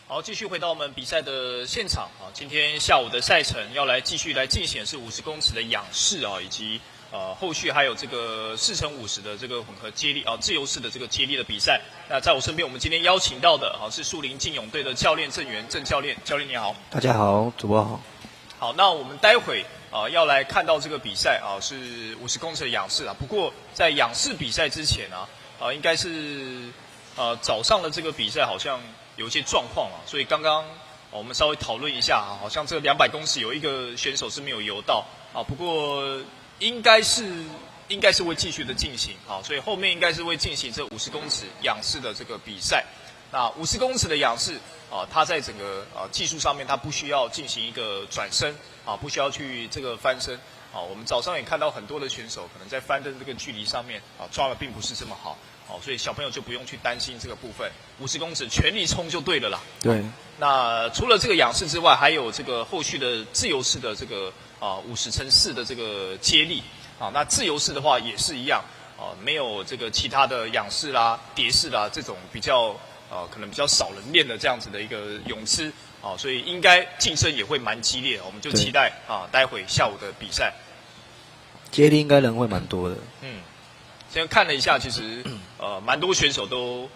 好，继续回到我们比赛的现场啊。今天下午的赛程要来继续来进行是50公尺的仰式啊，以及后续还有这个4×50的这个混合接力啊，自由式的这个接力的比赛。那在我身边，我们今天邀请到的是树林竞泳队的教练郑源郑教练，教练你好。大家好，主播好。好，那我们待会要来看到这个比赛啊，是50公尺的仰式啊。不过在仰式比赛之前应该是早上的这个比赛好像有一些状况啊，所以刚刚我们稍微讨论一下啊，好像这个200公尺有一个选手是没有游到啊，不过应该是会继续的进行啊，所以后面应该是会进行这50公尺仰式的这个比赛。那50公尺的仰式啊，它在整个技术上面，它不需要进行一个转身啊，不需要去这个翻身啊。我们早上也看到很多的选手可能在翻身这个距离上面抓的并不是这么好。所以小朋友就不用去担心这个部分，50公尺全力冲就对了啦。对。那除了这个仰式之外，还有这个后续的自由式的这个50×4的这个接力啊。那自由式的话也是一样没有这个其他的仰式啦、蝶式啦这种比较可能比较少人练的这样子的一个泳姿所以应该竞争也会蛮激烈。我们就期待待会下午的比赛。接力应该人会蛮多的。现在看了一下，其实蛮多选手都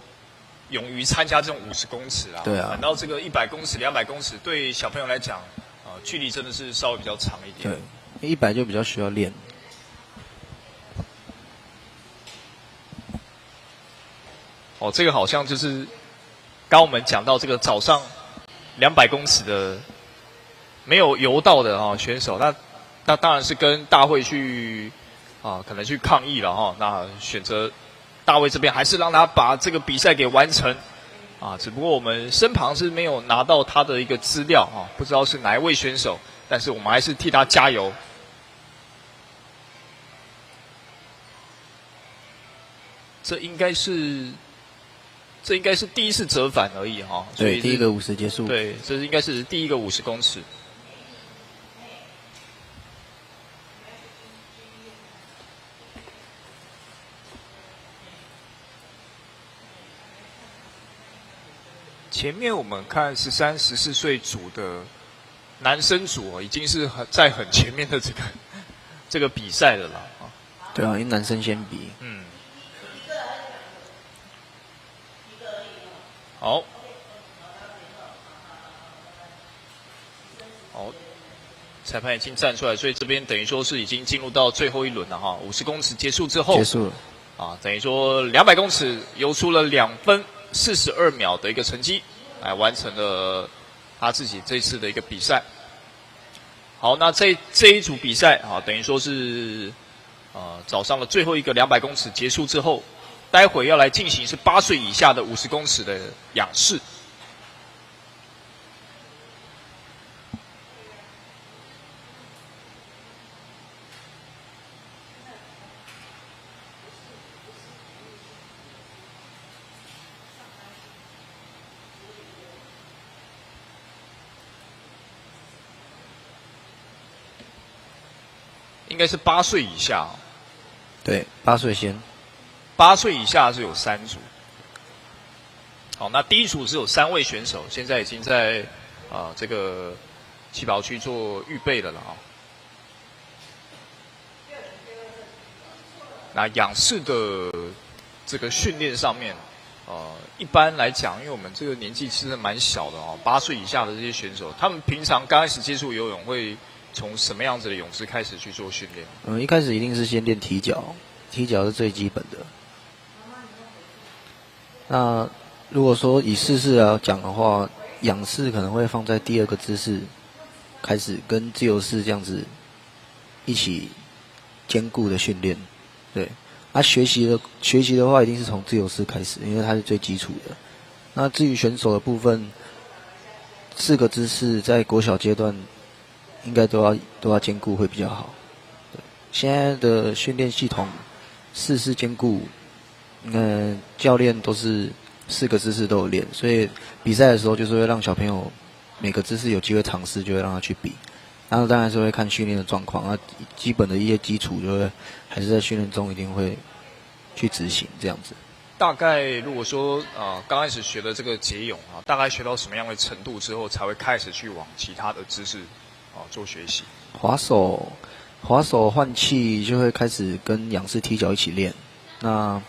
勇于参加这种50公尺啦。对啊。反倒这个100公尺、200公尺，对小朋友来讲，距离真的是稍微比较长一点。对，100就比较需要练。这个好像就是刚我们讲到这个早上200公尺的没有游到的选手，那当然是跟大会去。可能去抗议了那选择大卫这边还是让他把这个比赛给完成只不过我们身旁是没有拿到他的一个资料不知道是哪一位选手，但是我们还是替他加油。这应该是第一次折返而已所以对，第一个50结束。对，这应该是第一个50公尺。前面我们看13、14岁组的男生组已经是在很前面的这个比赛了啦对啊，因为男生先比。好，裁判已经站出来，所以这边等于说是已经进入到最后一轮了50公尺结束之后，结束了等于说200公尺游出了2分42秒的一个成绩，来完成了他自己这次的一个比赛。好，那这一组比赛等于说是早上的最后一个200公尺结束之后，待会要来进行是8岁以下的50公尺的仰式。应该是8岁以下对，8岁先。8岁以下是有3组。好，那第一组是有3位选手，现在已经在这个起跑区做预备的了那仰式的这个训练上面，一般来讲，因为我们这个年纪其实蛮小的8岁以下的这些选手，他们平常刚开始接触游泳会从什么样子的泳姿开始去做训练？一开始一定是先练踢脚，踢脚是最基本的。那如果说以式来讲的话，仰式可能会放在第2个姿势开始，跟自由式这样子一起兼顾的训练。对，学习的话，一定是从自由式开始，因为它是最基础的。那至于选手的部分，4个姿势在国小阶段应该都要兼顾会比较好。对，现在的训练系统4式兼顾，教练都是4个姿势都有练，所以比赛的时候就是会让小朋友每个姿势有机会尝试，就会让他去比。然后当然是会看训练的状况，基本的一些基础就会还是在训练中一定会去执行这样子。大概如果说刚开始学的这个蝶泳啊，大概学到什么样的程度之后，才会开始去往其他的知识做学习？滑手换气就会开始跟仰式踢脚一起练。那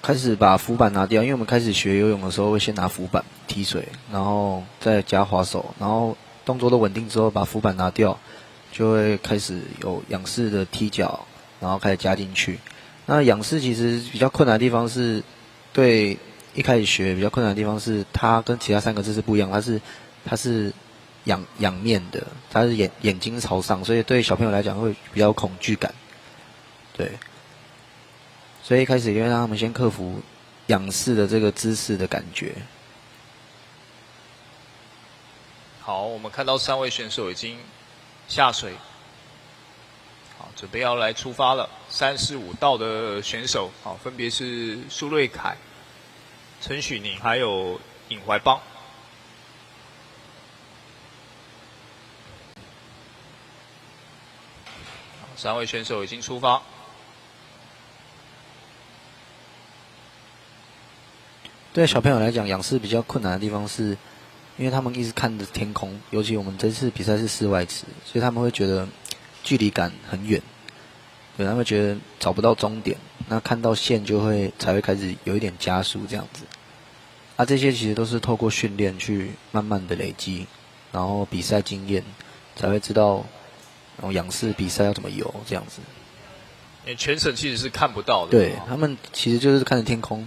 开始把浮板拿掉，因为我们开始学游泳的时候会先拿浮板踢水，然后再加滑手，然后动作都稳定之后把浮板拿掉，就会开始有仰式的踢脚，然后开始加进去。那仰式其实比较困难的地方是，对一开始学比较困难的地方是，它跟其他3个姿势不一样，它是仰面的，它是眼睛朝上，所以对小朋友来讲会比较有恐惧感。对，所以一开始因为让他们先克服仰式的这个姿势的感觉。好，我们看到3位选手已经下水。好，准备要来出发了。3、4、5道的选手，好，分别是苏瑞凯、陈许宁还有尹怀邦。3位选手已经出发。对小朋友来讲，仰式比较困难的地方是，因为他们一直看着天空，尤其我们这次比赛是室外池，所以他们会觉得距离感很远。对，他们觉得找不到终点，那看到线才会开始有一点加速这样子。这些其实都是透过训练去慢慢的累积，然后比赛经验才会知道，仰式比赛要怎么游这样子。因为全程其实是看不到的。对，他们其实就是看着天空，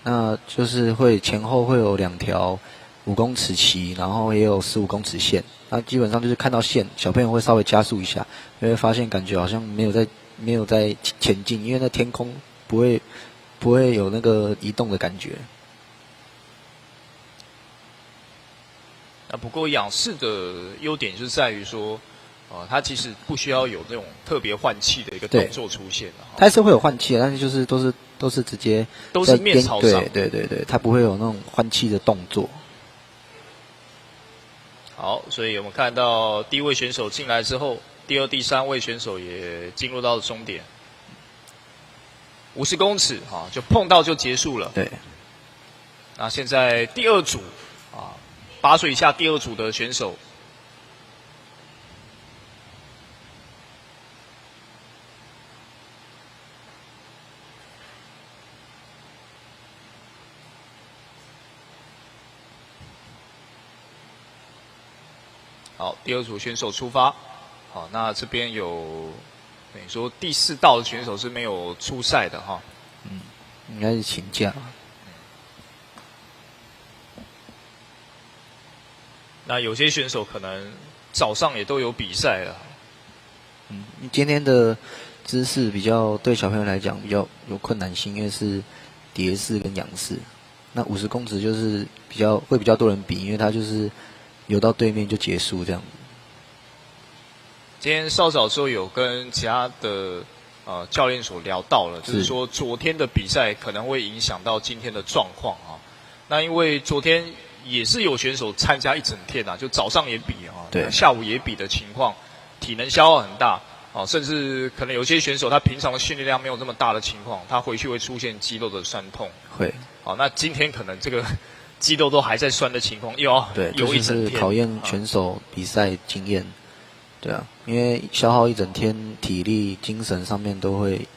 那就是前后会有2条5公尺旗，然后也有15公尺线。那基本上就是看到线，小朋友会稍微加速一下，因为发现感觉好像没有在前进，因为那天空不会有那个移动的感觉。那不过仰式的优点就是在于说，它其实不需要有这种特别换气的一个动作出现。它是会有换气的，但是就是都是直接都是面朝上。对，它不会有那种换气的动作。好，所以我们看到第1位选手进来之后，第2、第3位选手也进入到了终点，50公尺就碰到就结束了。对。那现在第2组8岁以下第2组的选手，好，第2组选手出发。好，那这边有等于说第4道的选手是没有出赛的哈。应该是请假。那有些选手可能早上也都有比赛了。今天的姿势对小朋友来讲比较有困难性，因为是蝶式跟仰式。那50公尺就是会比较多人比，因为它就是游到对面就结束这样。今天稍早之后有跟其他的教练所聊到了，就是说昨天的比赛可能会影响到今天的状况啊。那因为昨天也是有选手参加一整天就早上也比对，下午也比的情况，体能消耗很大甚至可能有些选手他平常的训练量没有这么大的情况，他回去会出现肌肉的酸痛。会。那今天可能这个肌肉都还在酸的情况，又要游一整天，就是考验选手比赛经验。对啊，因为消耗一整天，体力、精神上面都会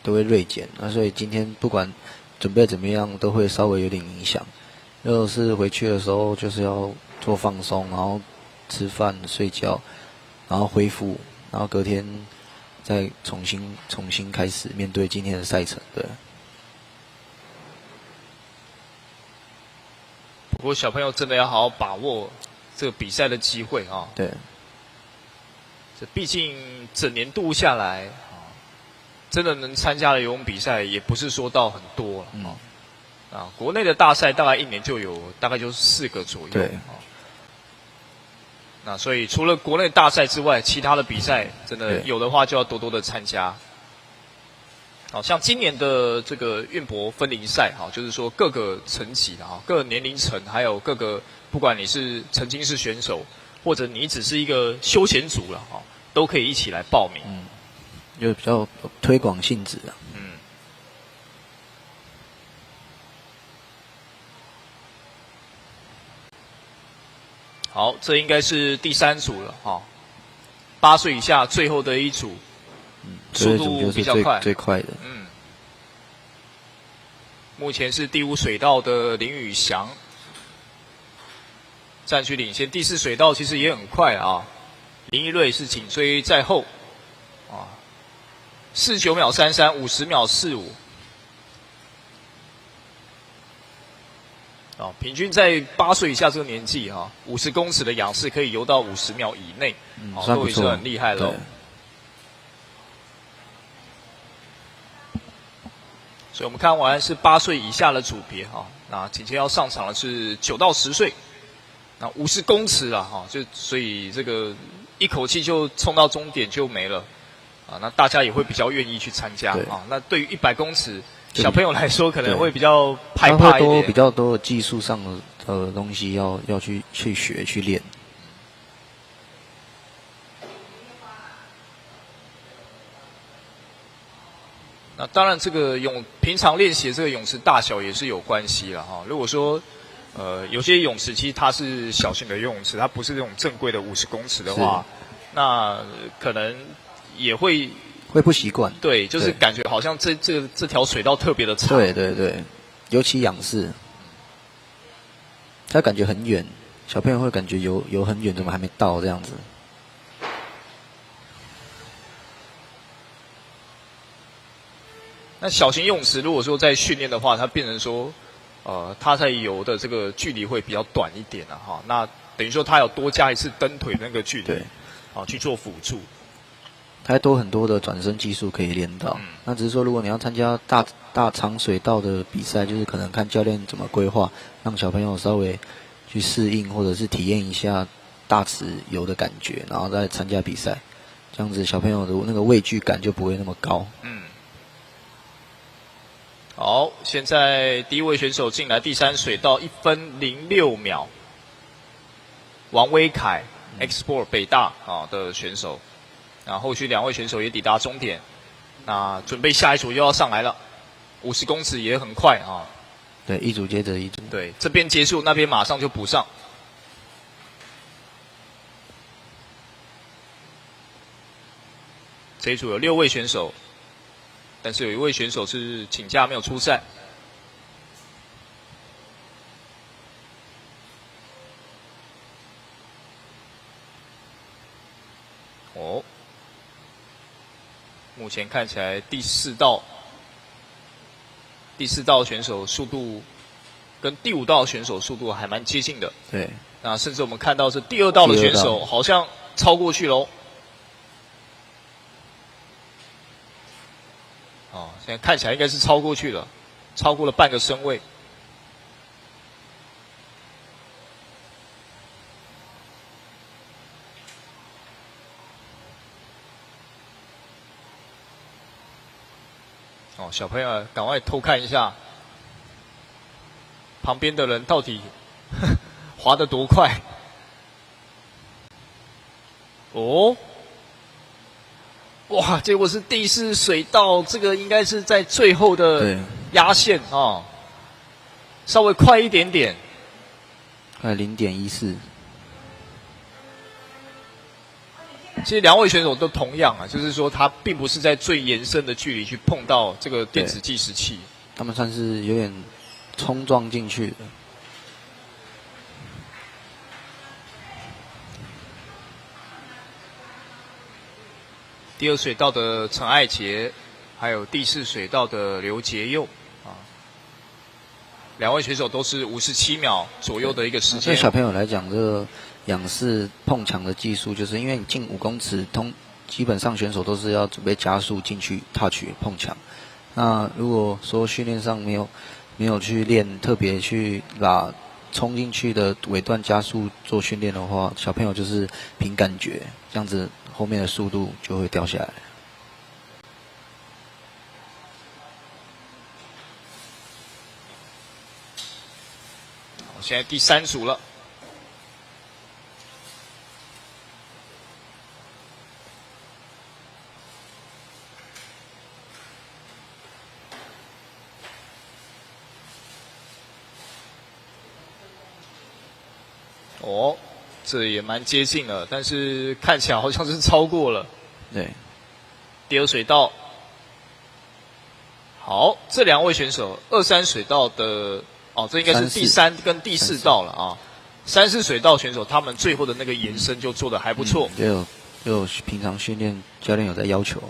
锐减。那所以今天不管准备怎么样，都会稍微有点影响。如果是回去的时候，就是要做放松，然后吃饭、睡觉，然后恢复，然后隔天再重新开始面对今天的赛程。对。不过小朋友真的要好好把握这个比赛的机会对。这毕竟整年度下来真的能参加的游泳比赛也不是说到很多了国内的大赛大概1年就有大概就是4个左右。对。那所以除了国内大赛之外，其他的比赛真的有的话就要多多的参加。像今年的这个运博分龄赛就是说各个层级的各个年龄层，还有各个不管你是曾经是选手，或者你只是一个休闲组了都可以一起来报名。就比较有推广性质啊。嗯。好，这应该是第3组了哈。8岁以下最后的一组，速度比较快，最快的。嗯。目前是第5水道的林宇翔占据领先，第4水道其实也很快啊，林一瑞是紧追在后，啊，49秒33，50秒45。啊，平均在8岁以下这个年纪哈，50公尺的仰式可以游到50秒以内，都也是很厉害了。所以我们看完是8岁以下的组别哈，那紧接要上场的是9到10岁，那50公尺啊哈，所以这个一口气就冲到终点就没了，啊，那大家也会比较愿意去参加啊。那对于100公尺。小朋友来说可能会比较害怕一点，比较多的技术上的东西要去学去练。那当然，这个平常练习的这个泳池大小也是有关系了哈。如果说有些泳池其实它是小型的游泳池，它不是这种正规的50公尺的话，那可能也会不习惯，对，就是感觉好像这条水道特别的长，对，尤其仰视，他感觉很远，小朋友会感觉游很远，怎么还没到这样子？那小型游泳池如果说在训练的话，它变成说，他在游的这个距离会比较短一点了哈，那等于说他要多加一次蹬腿那个距离，去做辅助。还多很多的转身技术可以练到，那只是说，如果你要参加大长水道的比赛，就是可能看教练怎么规划，让小朋友稍微去适应，或者是体验一下大池游的感觉，然后再参加比赛，这样子小朋友的那个畏惧感就不会那么高。好，现在第1位选手进来第3水道1分06秒，王威凯 ，Export 北大的选手。那后续2位选手也抵达终点，那准备下一组又要上来了，50公尺也很快啊。对，一组接着一组。对，这边结束，那边马上就补上。这一组有6位选手，但是有1位选手是请假没有出赛。目前看起来第4道选手速度跟第5道选手速度还蛮接近的。对。那甚至我们看到是第2道的选手好像超过去喽。现在看起来应该是超过去了，超过了半个身位。小朋友赶快偷看一下，旁边的人到底滑得多快？哇！结果是第4水道，这个应该是在最后的压线稍微快一点点，快0.14。其实2位选手都同样就是说他并不是在最延伸的距离去碰到这个电子计时器，他们算是有点冲撞进去的。第2水道的陈爱杰，还有第4水道的刘杰佑2位选手都是57秒左右的一个时间。对小朋友来讲，这个仰视碰墙的技术，就是因为你进5公尺，基本上选手都是要准备加速进去 touch 碰墙。那如果说训练上没有去练，特别去把冲进去的尾段加速做训练的话，小朋友就是凭感觉，这样子后面的速度就会掉下来。现在第3组了。哦，这也蛮接近了，但是看起来好像是超过了。对，第二水道。好，这两位选手2、3水道的哦，这应该是第3跟第4道了啊。3、4水道选手他们最后的那个延伸就做得还不错。有平常训练教练有在要求。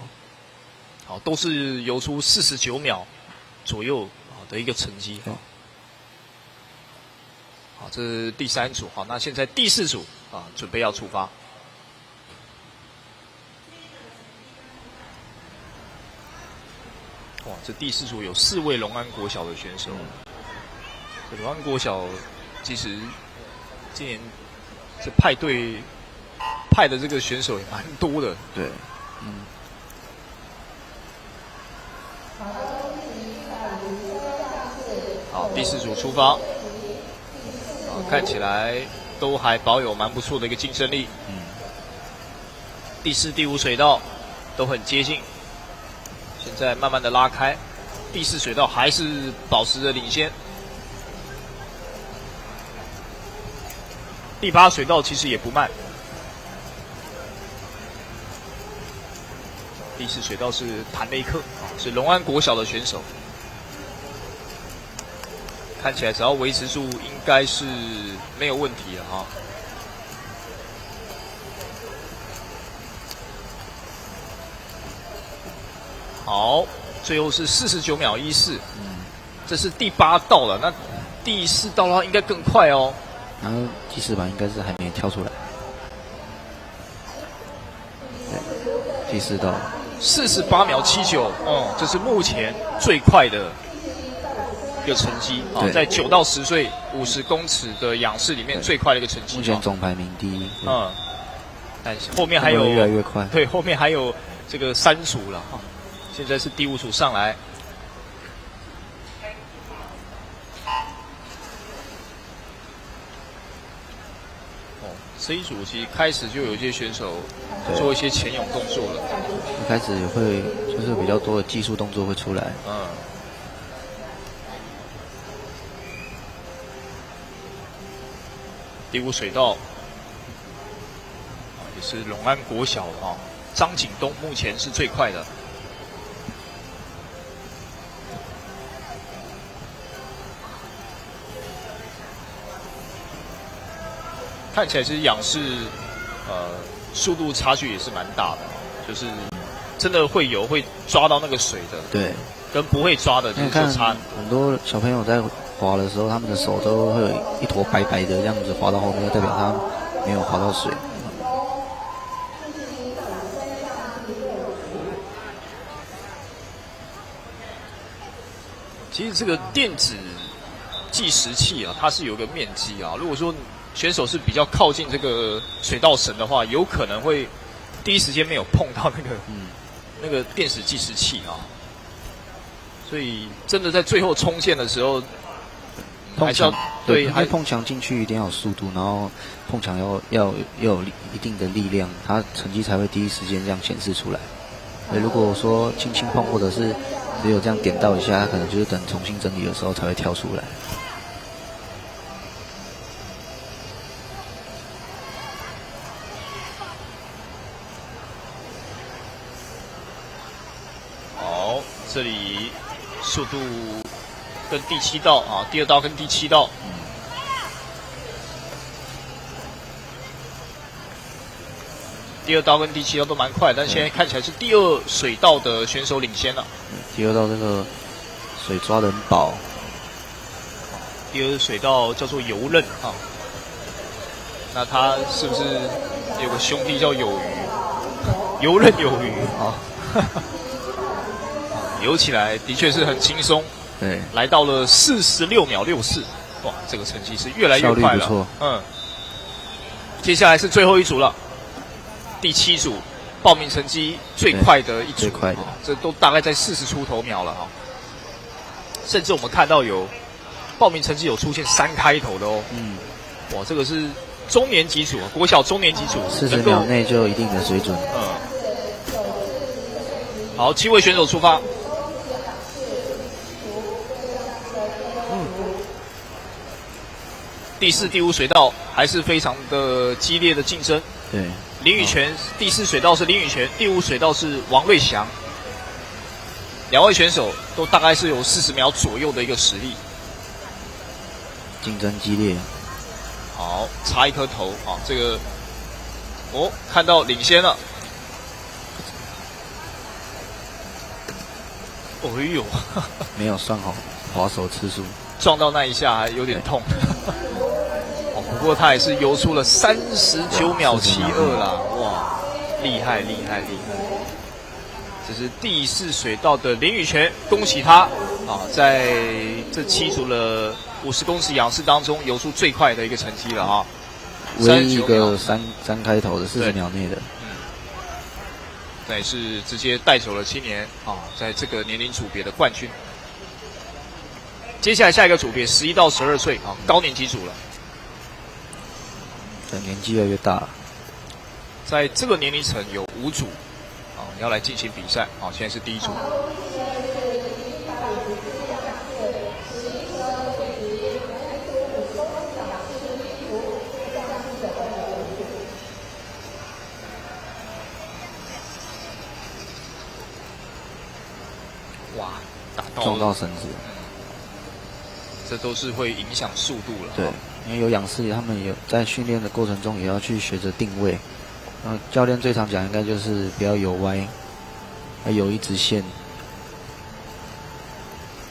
好，都是游出49秒左右的一个成绩。好，这是第3组。好，那现在第4组准备要出发。哇，这第4组有4位龙安国小的选手。这龙安国小其实今年这派的这个选手也蛮多的。对，好，第4组出发。看起来都还保有蛮不错的一个竞争力。第4、第5水道都很接近。现在慢慢的拉开，第4水道还是保持着领先。第8水道其实也不慢。第4水道是谭雷克，是龙安国小的选手。看起来只要维持住，应该是没有问题了哈。好，最后是49秒14，这是第8道了。那第4道的话应该更快哦。然后第4版应该是还没跳出来。对，第4道48秒79，这是目前最快的一个成绩啊，在9到10岁50公尺的仰式里面最快的一个成绩。目前总排名第1。但是后面还有越来越快。对，后面还有这个3组了哈。现在是第5组上来。这一组其实开始就有一些选手做一些前泳动作了。一开始也会就是比较多的技术动作会出来。第5水道也是龙安国小张景东目前是最快的。看起来其实仰视速度差距也是蛮大的，就是真的会抓到那个水的，对，跟不会抓的就是说差。很多小朋友在滑的时候，他们的手都会有一坨白白的这样子滑到后面，代表他没有滑到水。其实这个电子计时器它是有个面积如果说选手是比较靠近这个水道绳的话，有可能会第一时间没有碰到那个电子计时器所以真的在最后冲线的时候，还是要对，还碰墙进去一定要有速度，然后碰墙要有一定的力量，它成绩才会第一时间这样显示出来。如果说轻轻碰或者是只有这样点到一下，它可能就是等重新整理的时候才会跳出来。好，这里速度跟第7道第2道跟第7道。第2道跟第7道都蛮快，但现在看起来是第2水道的选手领先了。第2道这个水抓得很饱。第2水道叫做游刃那他是不是有个兄弟叫有余？游刃有余游起来的确是很轻松。对，来到了46秒64，哇，这个成绩是越来越快了。效率不错。接下来是最后一组了。第7组报名成绩最快的一组，最快的，这都大概在40出头秒了甚至我们看到有报名成绩有出现3开头的哇，这个是中年级组国小中年级组，40秒内就有一定的水准。好，7位选手出发。第4、第5水道还是非常的激烈的竞争。对，林宇泉、第4水道是林宇泉，第5水道是王瑞祥。2位选手都大概是有40秒左右的一个实力，竞争激烈。好，插一颗头啊，这个看到领先了。哎呦，没有算好滑手次数，撞到那一下还有点痛。不过他也是游出了39秒72啦，哇，厉害厉害厉害！这是第4水道的林宇泉，恭喜他啊，在这7组的50公尺仰式当中游出最快的一个成绩了啊！唯一一个三开头的40秒内的。那也是直接带走了今年啊，在这个年龄组别的冠军。接下来下一个组别11到12岁啊，高年级组了。对，年纪越来越大了。在这个年龄层有5组啊，要来进行比赛啊。现在是第1组。哇，撞到绳子，这都是会影响速度了。对，因为有仰视，他们有在训练的过程中也要去学着定位。教练最常讲应该就是不要游歪，要游一直线。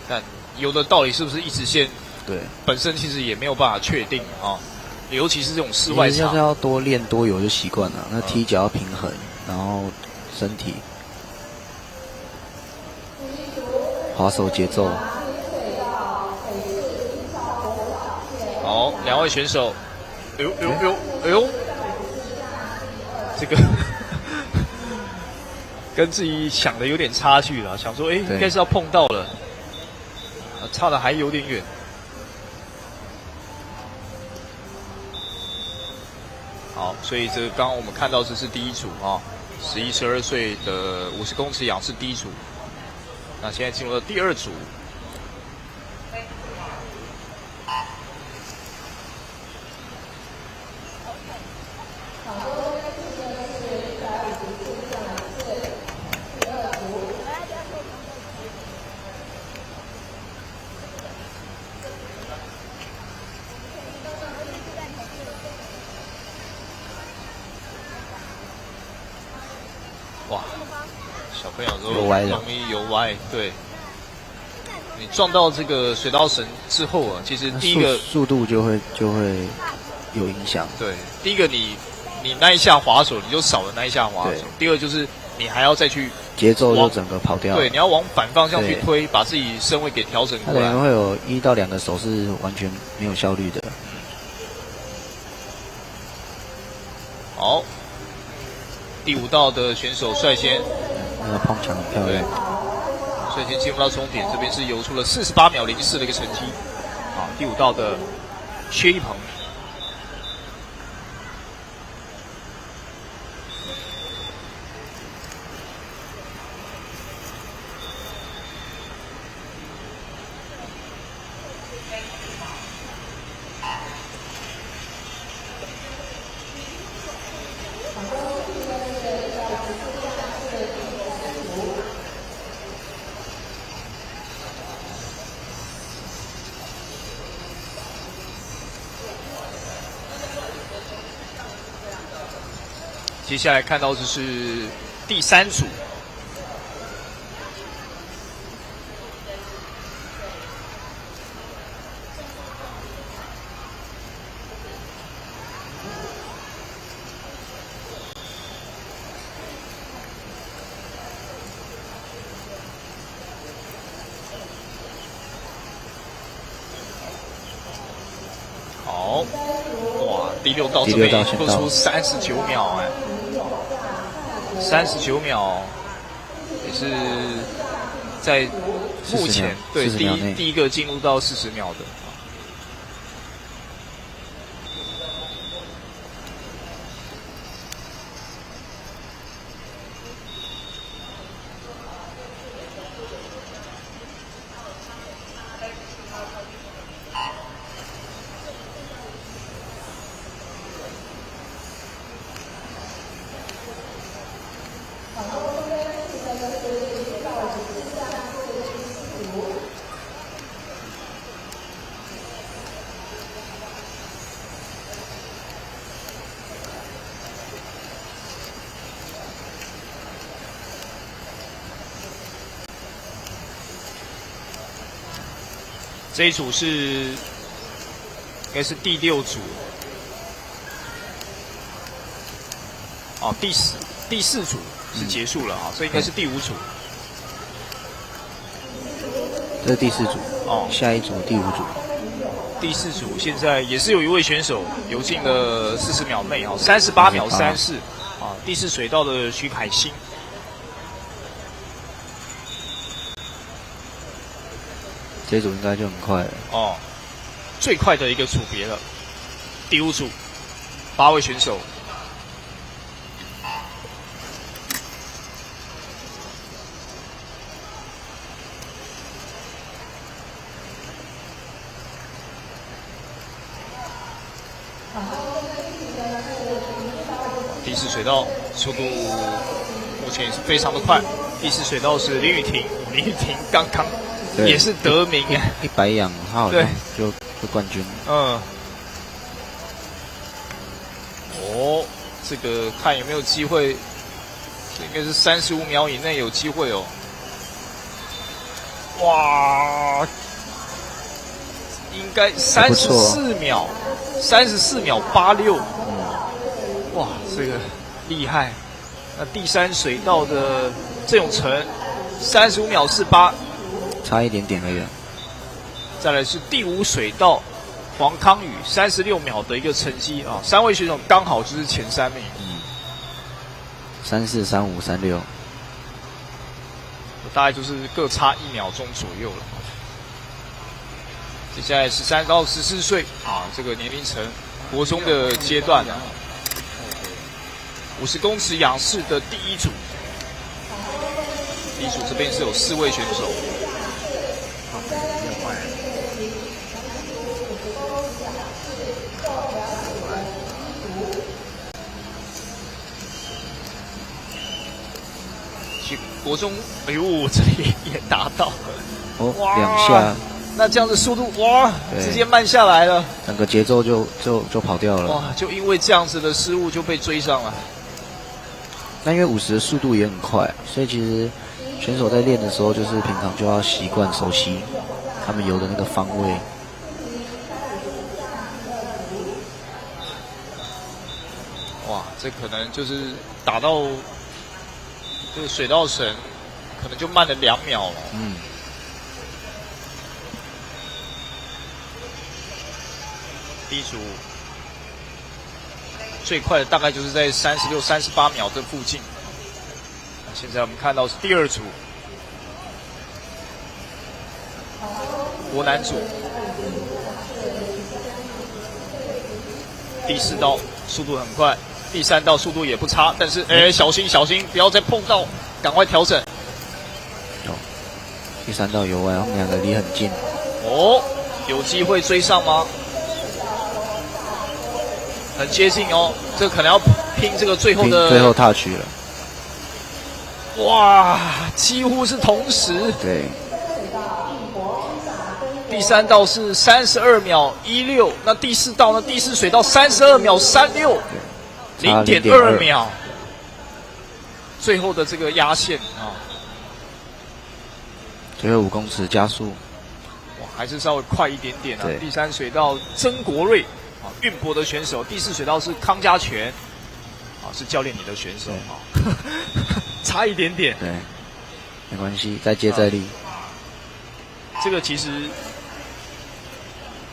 但游的到底是不是一直线？对，本身其实也没有办法确定啊，尤其是这种室外场，就是要多练多游就习惯了。那踢脚要平衡，然后身体。滑手节奏，好，2位选手，哎呦，这个跟自己想的有点差距了，想说，应该是要碰到了，差的还有点远。好，所以这个刚刚我们看到这是第1组啊，11、12岁的50公尺仰式第1组。那现在进入了第2组。哇，小朋友都容易游歪，对。你撞到这个水道绳之后啊，其实第一个速度就会有影响。对，第一个你那一下滑手，你就少了那一下滑手。第二就是你还要再去节奏就整个跑掉。对，你要往反方向去推，把自己身位给调整过来。它可能会有1到2个手是完全没有效率的。好，第5道的选手率先，那个碰墙很漂亮。率先进入到终点，这边是游出了48秒04的一个成绩。啊，第5道的薛一鹏。接下来看到的是第3组，好，哇，第6道这边都出39秒哎。39秒，也是在目前对第一个进入到40秒的。这一组是应该是第6组，哦，第4组是结束了啊，这应该是第5组。这是第4组哦，下一组第5组。第4组现在也是有一位选手游进了40秒内啊，38秒34啊，第4水道的徐凯欣。这一组应该就很快了。哦，最快的一个组别了。第5组8位选手。第4水道速度目前也是非常的快。第4水道是林雨婷，林雨婷刚刚也是得名一百仰，他好像就冠军。嗯。哦，这个看有没有机会，这应该是35秒以内有机会哦。哇，应该34秒86。哇，这个厉害！那第3水道的郑永成35秒48，差一点点而已。再来是第5水道黄康宇36秒的一个成绩啊，3位选手刚好就是前3名。34、35、36，大概就是各差1秒钟左右了。接下来13到14岁啊，这个年龄层国中的阶段啊。50公尺仰式的第1组，第1组这边是有4位选手。去国中，哎呦，这里也达到了，哦，2下。那这样子速度哇，直接慢下来了，整个节奏就跑掉了。哇，就因为这样子的失误就被追上了。那因为50的速度也很快，所以其实选手在练的时候，就是平常就要习惯熟悉他们游的那个方位。哇，这可能就是打到这个水道绳，可能就慢了2秒了。第1组最快的大概就是在36、38秒这附近。现在我们看到是第2组，国男组，第4道速度很快，第3道速度也不差，但是小心小心，不要再碰到，赶快调整。哦，第3道游完，他们2个离很近。哦，有机会追上吗？很接近哦，这可能要拼这个最后的。最后touch了。哇，几乎是同时。对。第3道是32秒16，那第4道呢？第4水道32秒36，0.2秒。最后的这个压线啊，最后5公尺加速。哇，还是稍微快一点点啊。第3水道曾国瑞。运博的选手，第4水道是康家全，啊，是教练你的选手啊，差一点点。对，没关系，再接再厉。这个其实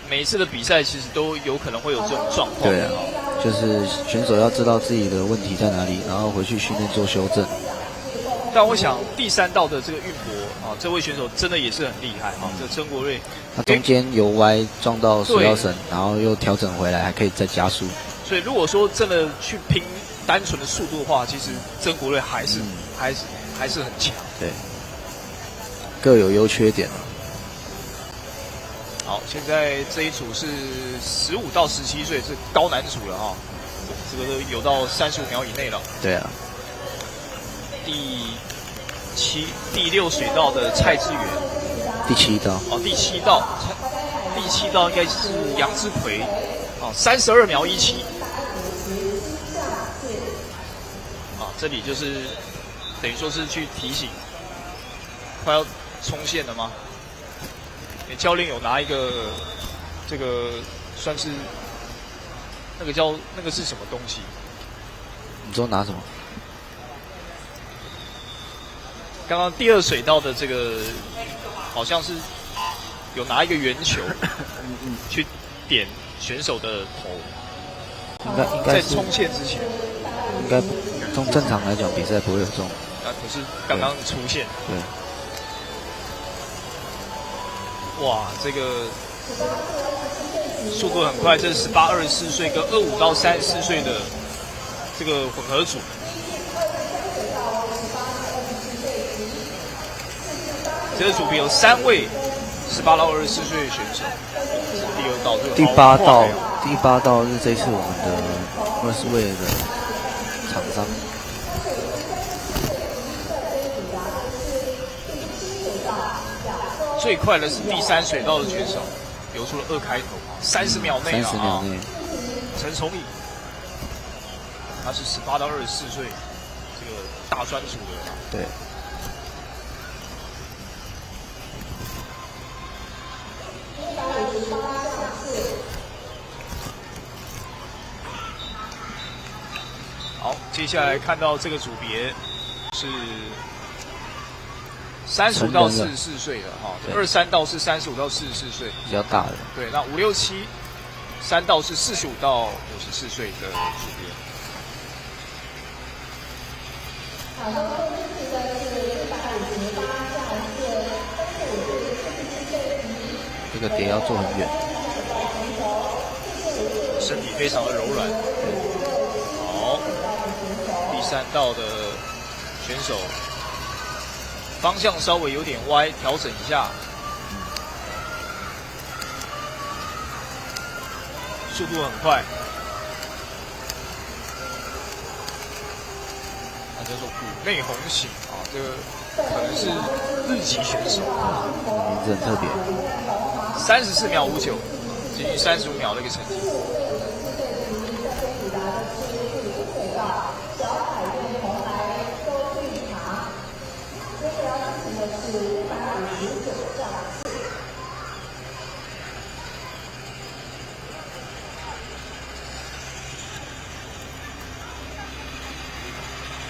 每一次的比赛，其实都有可能会有这种状况。对啊，就是选手要知道自己的问题在哪里，然后回去训练做修正。但我想第3道的这个运博啊，这位选手真的也是很厉害啊，这曾国瑞。他中间游歪撞到水道绳，然后又调整回来，还可以再加速。所以如果说真的去拼单纯的速度的话，其实曾国瑞还是很强。对，各有优缺点。好，现在这一组是15到17岁，是高男组了哈，这个都游到35秒以内了。对啊。第6水道的蔡志远。第7道哦，第7道应该是杨之奎，哦，32秒17，啊，这里就是等于说是去提醒，快要冲线了吗？教练有拿一个这个算是那个是什么东西？你说拿什么？刚刚第二水道的这个好像是有拿一个圆球去点选手的头，应该在冲线之前，应该从正常来讲比赛不会有这种。可是刚刚出现。对。哇，这个速度很快，这是18、24岁跟25到34岁的这个混合组。这个组别有3位18到24岁的选手，是第2道，这个第八道是这次我们的Mercy的厂商。最快的是第3水道的选手，游出了2开头，30秒内30秒内。陈崇义，他是18到24岁，这个大专组的。对。好，接下来看到这个组别是35到44岁的哈，23道是35到44岁，比较大的。对，那5、6、7、3道是45到54岁的组别。这个碟要做很远，身体非常的柔软。好，第3道的选手方向稍微有点歪，调整一下。速度很快。那叫做谷内红喜啊，这个可能是日籍选手，名字很特别。34秒59，接近35秒的一个成绩。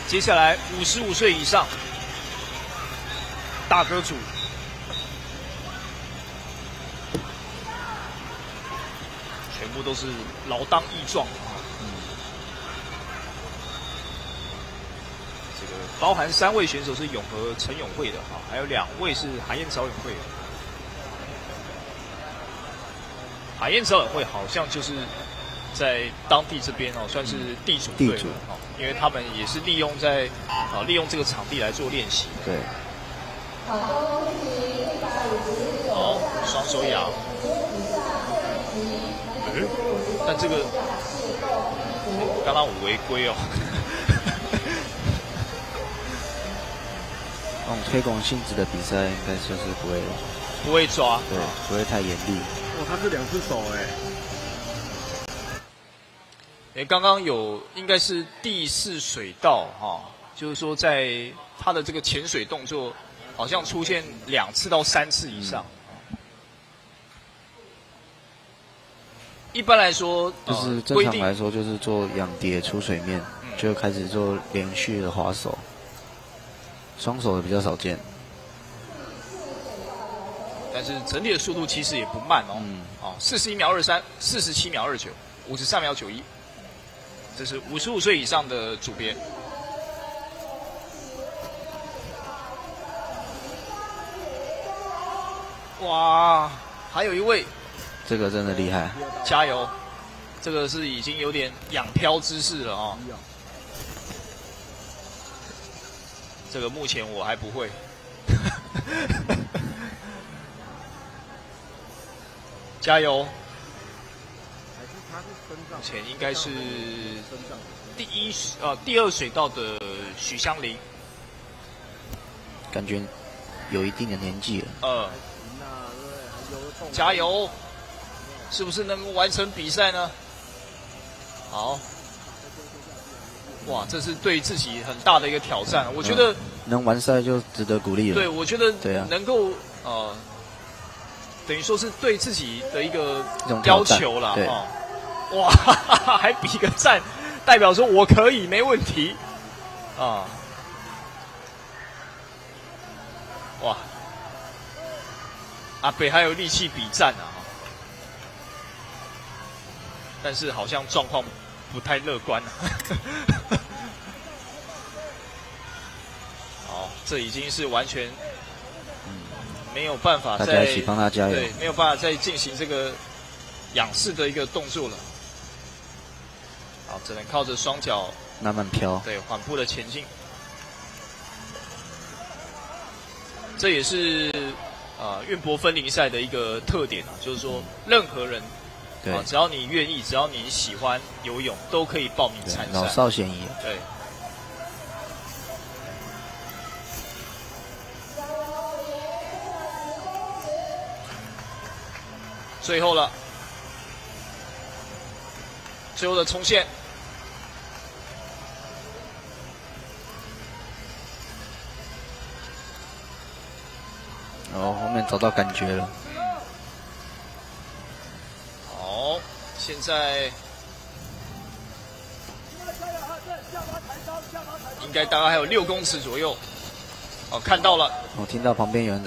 接下来55岁以上大哥组，全部都是老当益壮啊。这个包含3位选手是永和陈永会的啊，还有2位是海燕早永会的。海燕早永会好像就是在当地这边哦，算是地主队了哦，因为他们也是利用这个场地来做练习。对。好，双手仰。但这个刚刚我违规哦。那种推广性质的比赛，应该就是不会抓，对，不会太严厉。哇，他是2只手刚刚有应该是第4水道哈，就是说在他的这个潜水动作，好像出现2次到3次以上。一般来说，就是正常来说，就是做仰碟出水面，就开始做连续的滑手，双手的比较少见。但是整体的速度其实也不慢哦。41秒23， 47秒29， 53秒91。这是55岁以上的组别。哇，还有一位，这个真的厉害，加油！这个是已经有点仰漂姿势了哦。这个目前我还不会。加油！目前应该是第2水道的许香菱，感觉有一定的年纪了。加油！是不是能够完成比赛呢？好，哇，这是对自己很大的一个挑战。我觉得能完赛就值得鼓励了。对，我觉得能够等于说是对自己的一个这种挑战要求啦，对哦，哇，还比个赞，代表说我可以，没问题，啊，哇，阿北还有力气比赞啊，但是好像状况不太乐观啊。好，这已经是完全没有办法再大家一起帮他加油。对，没有办法再进行这个仰视的一个动作了。好，只能靠着双脚慢慢飘。对缓步的前进。这也是苑博分龄赛的一个特点啊，就是说任何人对只要你愿意，只要你喜欢游泳，都可以报名参赛。老少咸宜。对。最后了，最后的冲线，然后后面找到感觉了。好，现在应该大概还有6公尺左右。哦，看到了。我听到旁边有人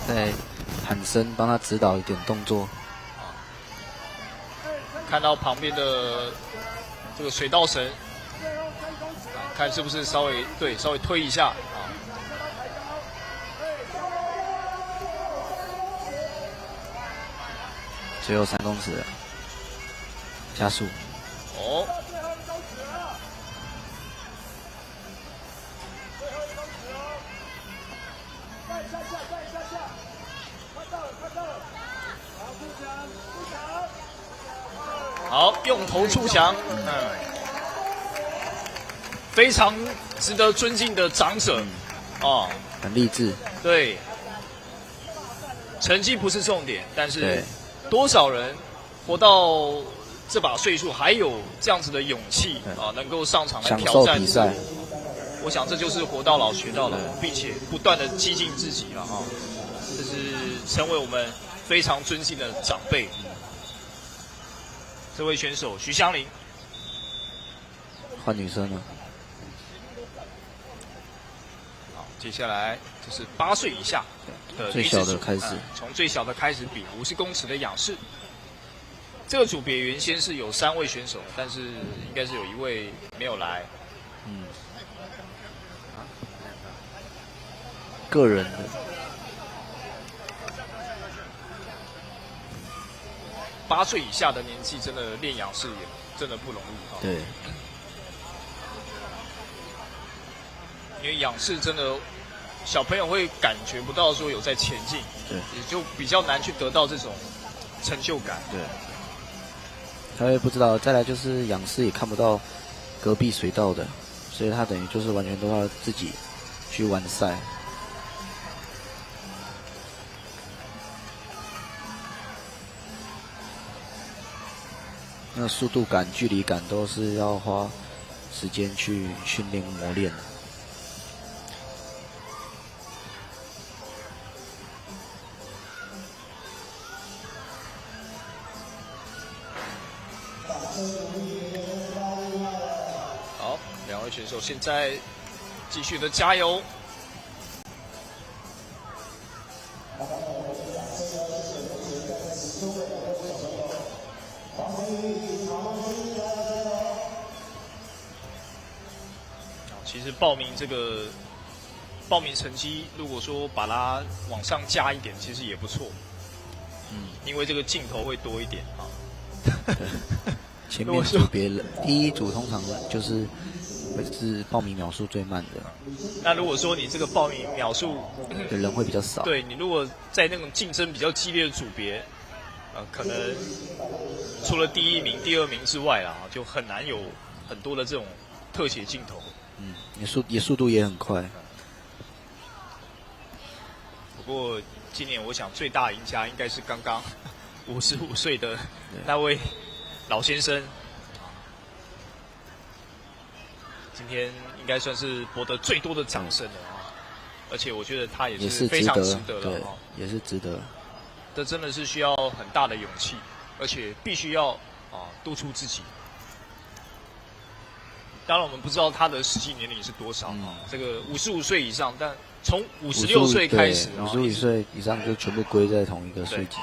在喊声，帮他指导一点动作。看到旁边的这个水稻绳，看是不是稍微推一下啊。最后3公尺了，加速。哦。好，用头触墙，非常值得尊敬的长者，哦，很励志。对，成绩不是重点，但是多少人活到这把岁数还有这样子的勇气啊，能够上场来挑战比赛。我想这就是活到老学到老，并且不断的激进自己了啊，这是成为我们非常尊敬的长辈。这位选手徐香菱，换女生了。好，接下来就是8岁以下的最小的开始，从最小的开始比50公尺的仰视。这个组别原先是有3位选手，但是应该是有1位没有来。个人的。8岁以下的年纪，真的练仰视也真的不容易哈。对。因为仰视真的，小朋友会感觉不到说有在前进，对，也就比较难去得到这种成就感。对。他会不知道，再来就是仰视也看不到隔壁水道的，所以他等于就是完全都要自己去完赛。那速度感、距离感都是要花时间去训练磨练。好，2位选手现在继续的加油。其实报名成绩，如果说把它往上加一点，其实也不错。因为这个镜头会多一点啊。前面组别人第一组通常就是会是报名秒数最慢的。那如果说你这个报名秒数的人会比较少，对你如果在那种竞争比较激烈的组别，可能除了第1名、第2名之外啦，就很难有很多的这种特写镜头。速度也很快。不过今年我想最大赢家应该是刚刚55岁的那位老先生，今天应该算是博得最多的掌声了啊！而且我觉得他也是非常值得了，也是值得。这真的是需要很大的勇气，而且必须要督促自己。当然，我们不知道他的实际年龄是多少这个55岁以上，但从56岁开始，55岁以上就全部归在同一个税级。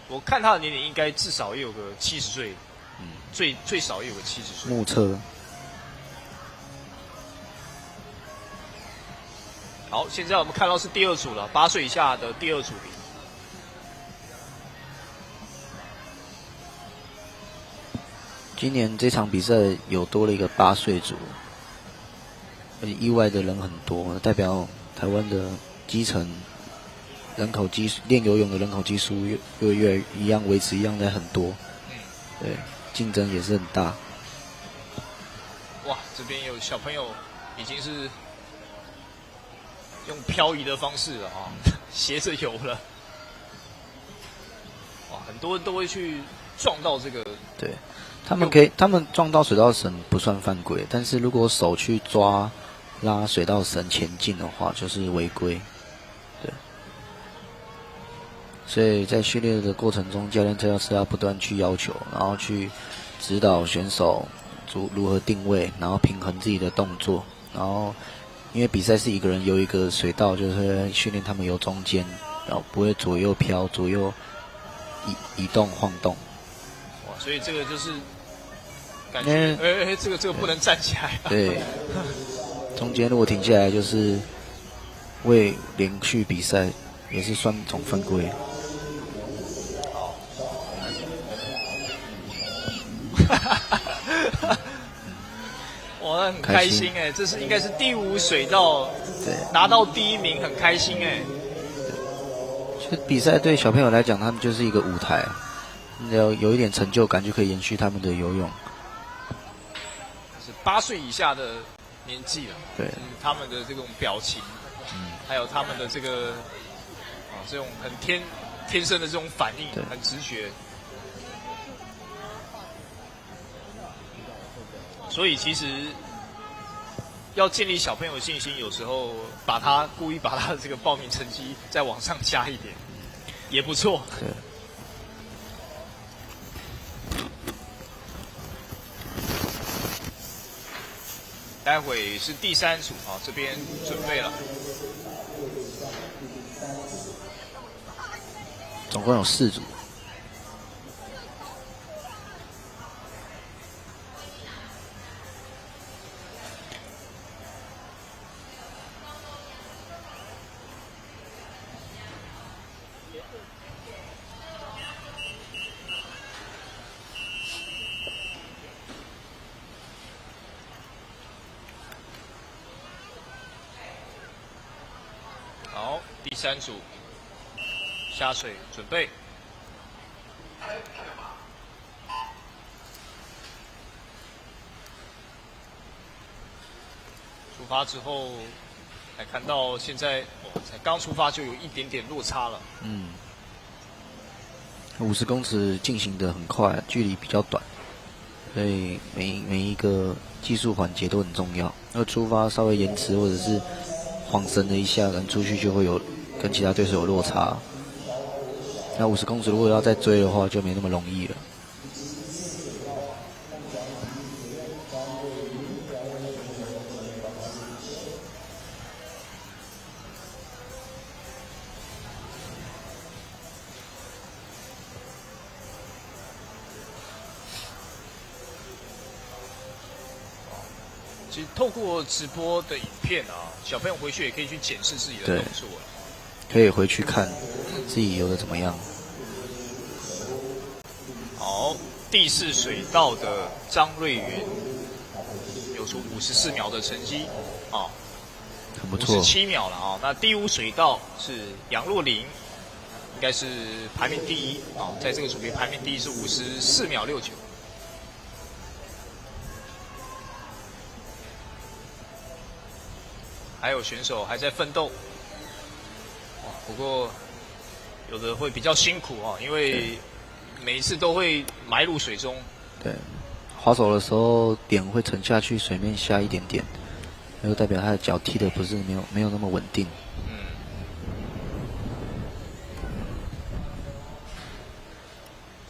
我看他的年龄应该至少也有个70岁，最少也有个70岁。目测。好，现在我们看到是第二组了，8岁以下的第二组别。今年这场比赛有多了一个8岁组，而且意外的人很多，代表台湾的基层人口基练游泳的人口基数又越一样维持一样在很多，对，竞争也是很大。哇，这边有小朋友已经是用漂移的方式了斜着游了。哇，很多人都会去撞到这个。对，他们撞到水稻绳不算犯规，但是如果手去抓拉水稻绳前进的话，就是违规。对，所以在训练的过程中，教练是要不断去要求，然后去指导选手如何定位，然后平衡自己的动作，然后因为比赛是一个人游一个水稻，就是训练他们游中间，然后不会左右飘、左右移动晃动。哇，所以这个就是感觉，这个不能站起来。对，中间如果停下来，就是为连续比赛也是算种犯规。哇，那很开心哎，这是应该是第5水稻，拿到第1名，很开心哎。其实比赛对小朋友来讲，他们就是一个舞台，有一点成就感就可以延续他们的游泳。是8岁以下的年纪了，对，他们的这种表情，还有他们的这个这种很天生的这种反应，很直觉。所以其实要建立小朋友的信心，有时候故意把他的这个报名成绩再往上加一点，也不错。对。待会是第3组这边准备了。总共有4组。好，第3组下水准备。出发之后，才看到现在才刚出发就有一点点落差了。50公尺进行的很快，距离比较短，所以每一个技术环节都很重要。要出发稍微延迟或者是晃神了一下，可能出去就会有跟其他对手有落差。那50公尺如果要再追的话，就没那么容易了。其实透过直播的影片小朋友回去也可以去检视自己的动作。可以回去看自己游的怎么样。好，第4水稻的张瑞云游出54秒的成绩很不错，57秒了那第5水稻是杨若琳，应该是排名第1在这个组别排名第1是54秒69。还有选手还在奋斗，不过有的会比较辛苦因为每一次都会埋入水中。对，滑手的时候点会沉下去，水面下一点点，那就代表他的脚踢的不是没有那么稳定。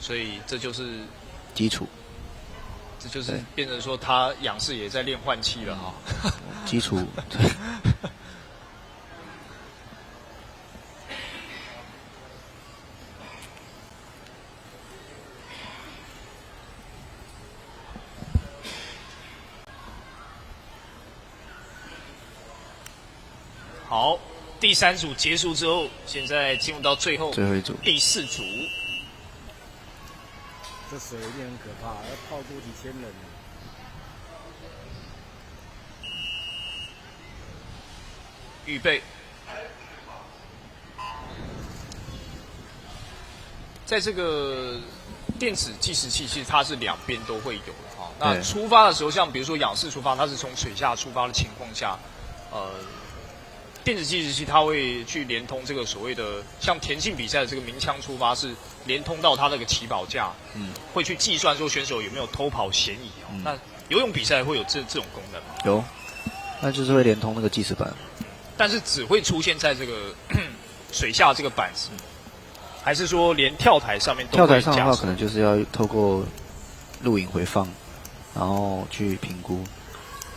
所以这就是基础，这就是变成说他仰视也在练换气了哈。基础对。好，第3组结束之后，现在进入到最后一组，第4组。这水一定很可怕，要泡过几千人。预备，在这个电子计时器，其实它是两边都会有的哈。那出发的时候，像比如说仰视出发，它是从水下出发的情况下，电子计时器它会去连通这个所谓的像田径比赛的这个鸣枪出发，是连通到它那个起跑架，会去计算说选手有没有偷跑嫌疑。那游泳比赛会有这种功能吗？有，那就是会连通那个计时板，但是只会出现在这个水下这个板子，还是说连跳台上面都会？跳台上的话，可能就是要透过录影回放，然后去评估，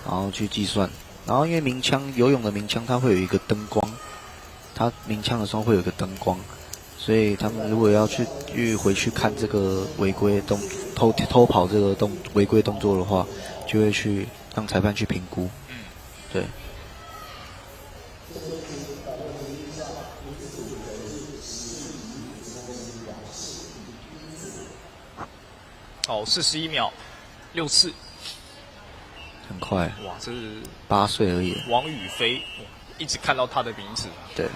然后去计算。然后因为鸣枪，游泳的鸣枪它会有一个灯光，它鸣枪的时候会有一个灯光，所以他们如果要去回去看这个违规偷跑这个违规动作的话，就会去让裁判去评估。对。好，41秒，6次。很快，哇，这是8岁而已。王宇飞，一直看到他的名字。对，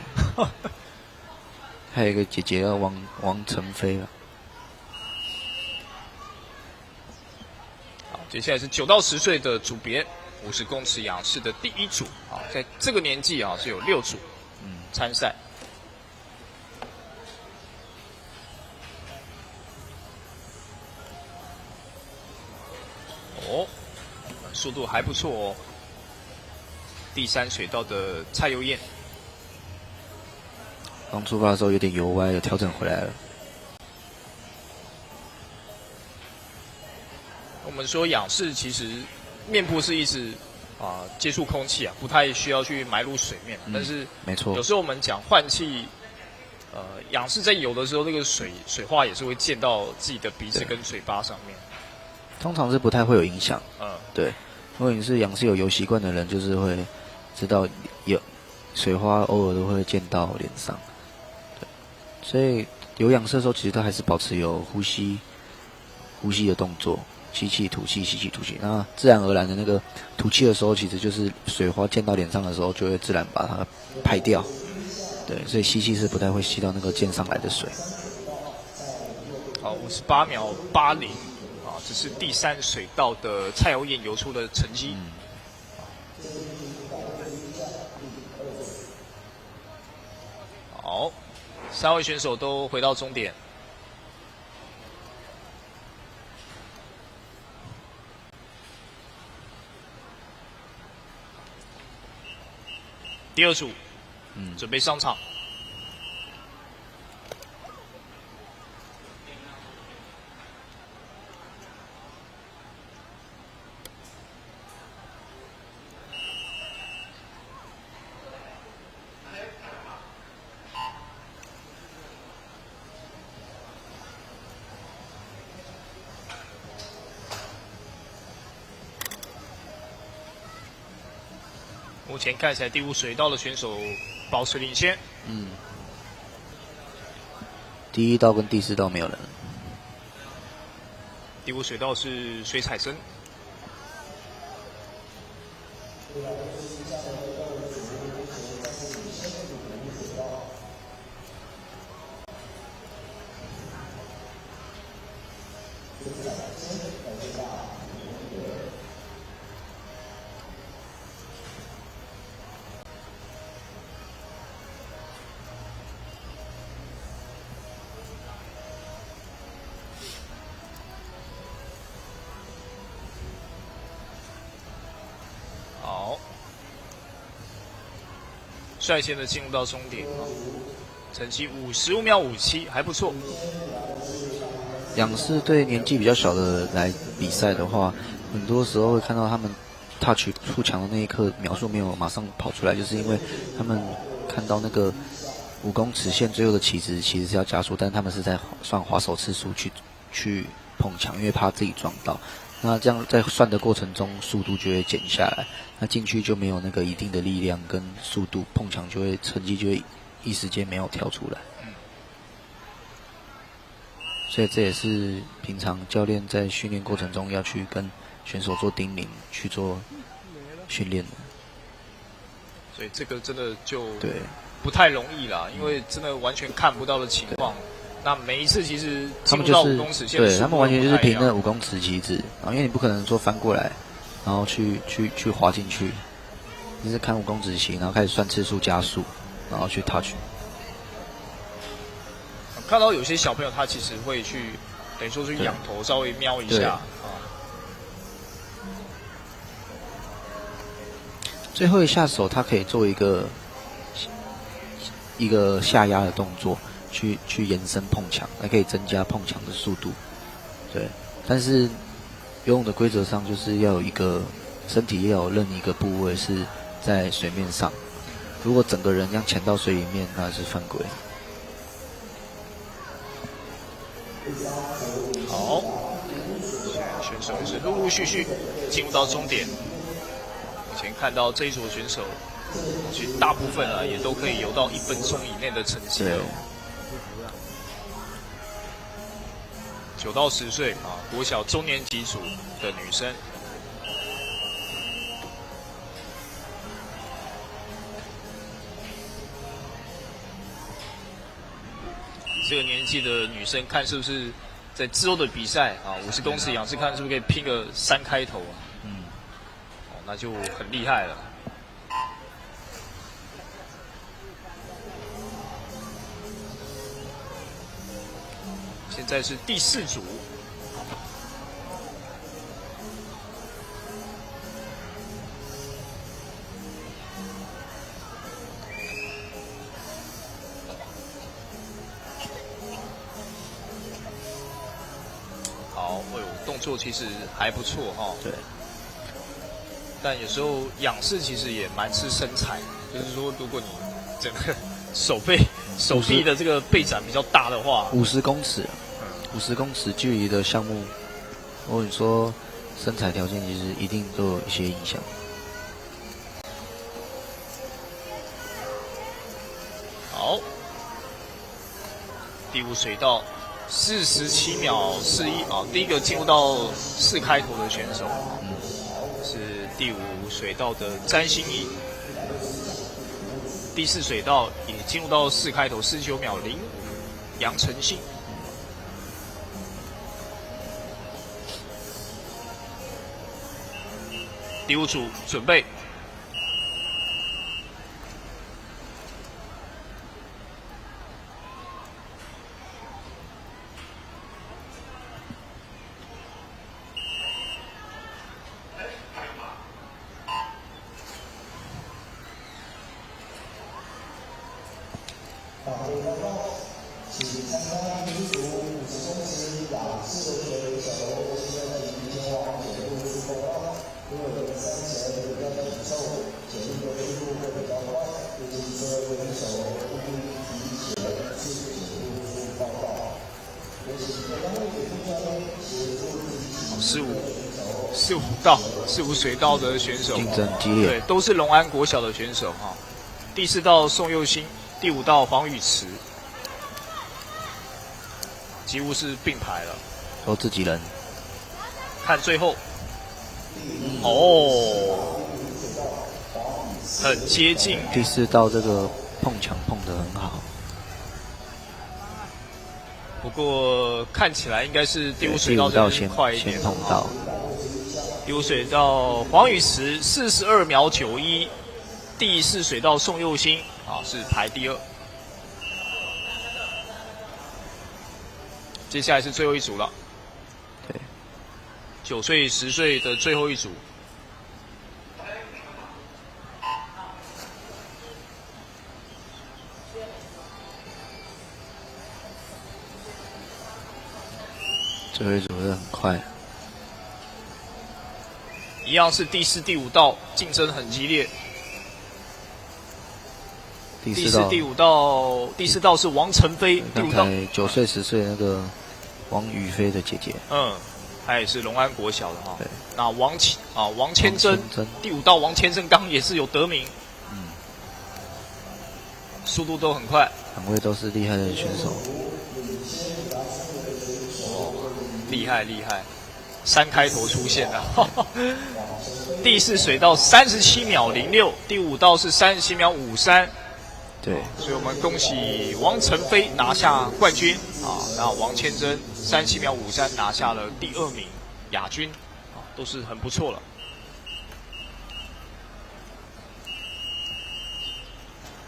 还有一个姐姐叫王晨飞了。好，接下来是9到10岁的组别，50公尺仰视的第1组。啊，在这个年纪啊是有6组参赛。哦。速度还不错哦。第3水道的蔡佑燕，刚出发的时候有点游歪，有调整回来了。我们说仰视其实面部是一直接触空气不太需要去埋入水面，但是没错，有时候我们讲换气，仰视在游的时候，那个水花也是会溅到自己的鼻子跟嘴巴上面。通常是不太会有影响。对。如果你是仰视有游习惯的人，就是会知道有水花偶尔都会溅到脸上。对，所以有仰视的时候，其实它还是保持有呼吸的动作，吸气吐气，吸气吐气。那自然而然的那个吐气的时候，其实就是水花溅到脸上的时候，就会自然把它排掉。对，所以吸气是不太会吸到那个溅上来的水。好，58秒80。这是第3水道的蔡佑燕游出的成绩。好，3位选手都回到终点。第2组，准备上场。目前看起来第5水道的选手保持领先。第1道跟第4道没有人。第5水道是水彩生。好，率先的进入到终点，成绩55秒57，还不错。仰视对年纪比较小的来比赛的话，很多时候会看到他们 touch 出墙的那一刻，秒数没有马上跑出来，就是因为他们看到那个5公尺线最后的起值其实是要加速，但他们是在算滑手次数去碰墙，因为怕自己撞到。那这样在算的过程中，速度就会减下来，那进去就没有那个一定的力量跟速度，碰墙就会成绩就会一时间没有跳出来。所以这也是平常教练在训练过程中要去跟选手做叮咛，去做训练的。所以这个真的就对不太容易啦，因为真的完全看不到的情况。那每一次其实他们进入到就是5公尺线的对他们完全就是凭那那5公尺旗帜，然后因为你不可能说翻过来，然后去滑进去，你是看5公尺旗，然后开始算次数加速，然后去 touch。看到有些小朋友他其实会去等于说去仰头稍微瞄一下啊。最后一下手，他可以做一个下压的动作，去延伸碰墙，还可以增加碰墙的速度。对，但是游泳的规则上就是要有一个身体要有任一个部位是在水面上，如果整个人这样潜到水里面，那是犯规。好，现在选手是陆陆续续进入到终点。以前看到这一组的选手，其实大部分啊也都可以游到1分钟以内的成绩了。9到10岁啊，国小中年级组的女生。这个年纪的女生，看是不是在之后的比赛啊，50公尺仰视，看是不是可以拼个3开头啊？哦，那就很厉害了。现在是第4组。好，动作其实还不错哈。对。但有时候仰视其实也蛮吃身材，就是说，如果你整个手臂的这个背展比较大的话，50公尺，50公尺距离的项目，如果你说身材条件，其实一定都有一些影响。好，第5水道47秒41啊，第一个进入到4开头的选手，是第5水道的詹心怡。第4水道也进入到4开头49秒05，杨晨信。第5组准备。15水道的选手竞争激烈，对，都是龙安国小的选手哈。第4道宋佑兴，第5道黄宇慈，几乎是并排了，都自己人。看最后，哦，很接近。第4道这个碰墙碰得很好，不过看起来应该是第5水道先快一点，先碰到。第5水道黄宇慈42秒91，第4水道宋佑兴啊是排第2。接下来是最后一组了，对，9岁、10岁的最后一组。最后一组会很快。一样是第4、第5道，竞争很激烈。第4、第5道，第4道是王晨飞，第5道9岁、10岁那个王宇飞的姐姐。她也是龙安国小的哈。对。那王千真，第5道王千真刚也是有得名。速度都很快。两位都是厉害的选手。厉害厉害，3开头出现了。第4水道37秒06，第5道是37秒53。对，所以我们恭喜王晨飞拿下冠军啊！那王千真37秒53拿下了第2名亚军啊，都是很不错了。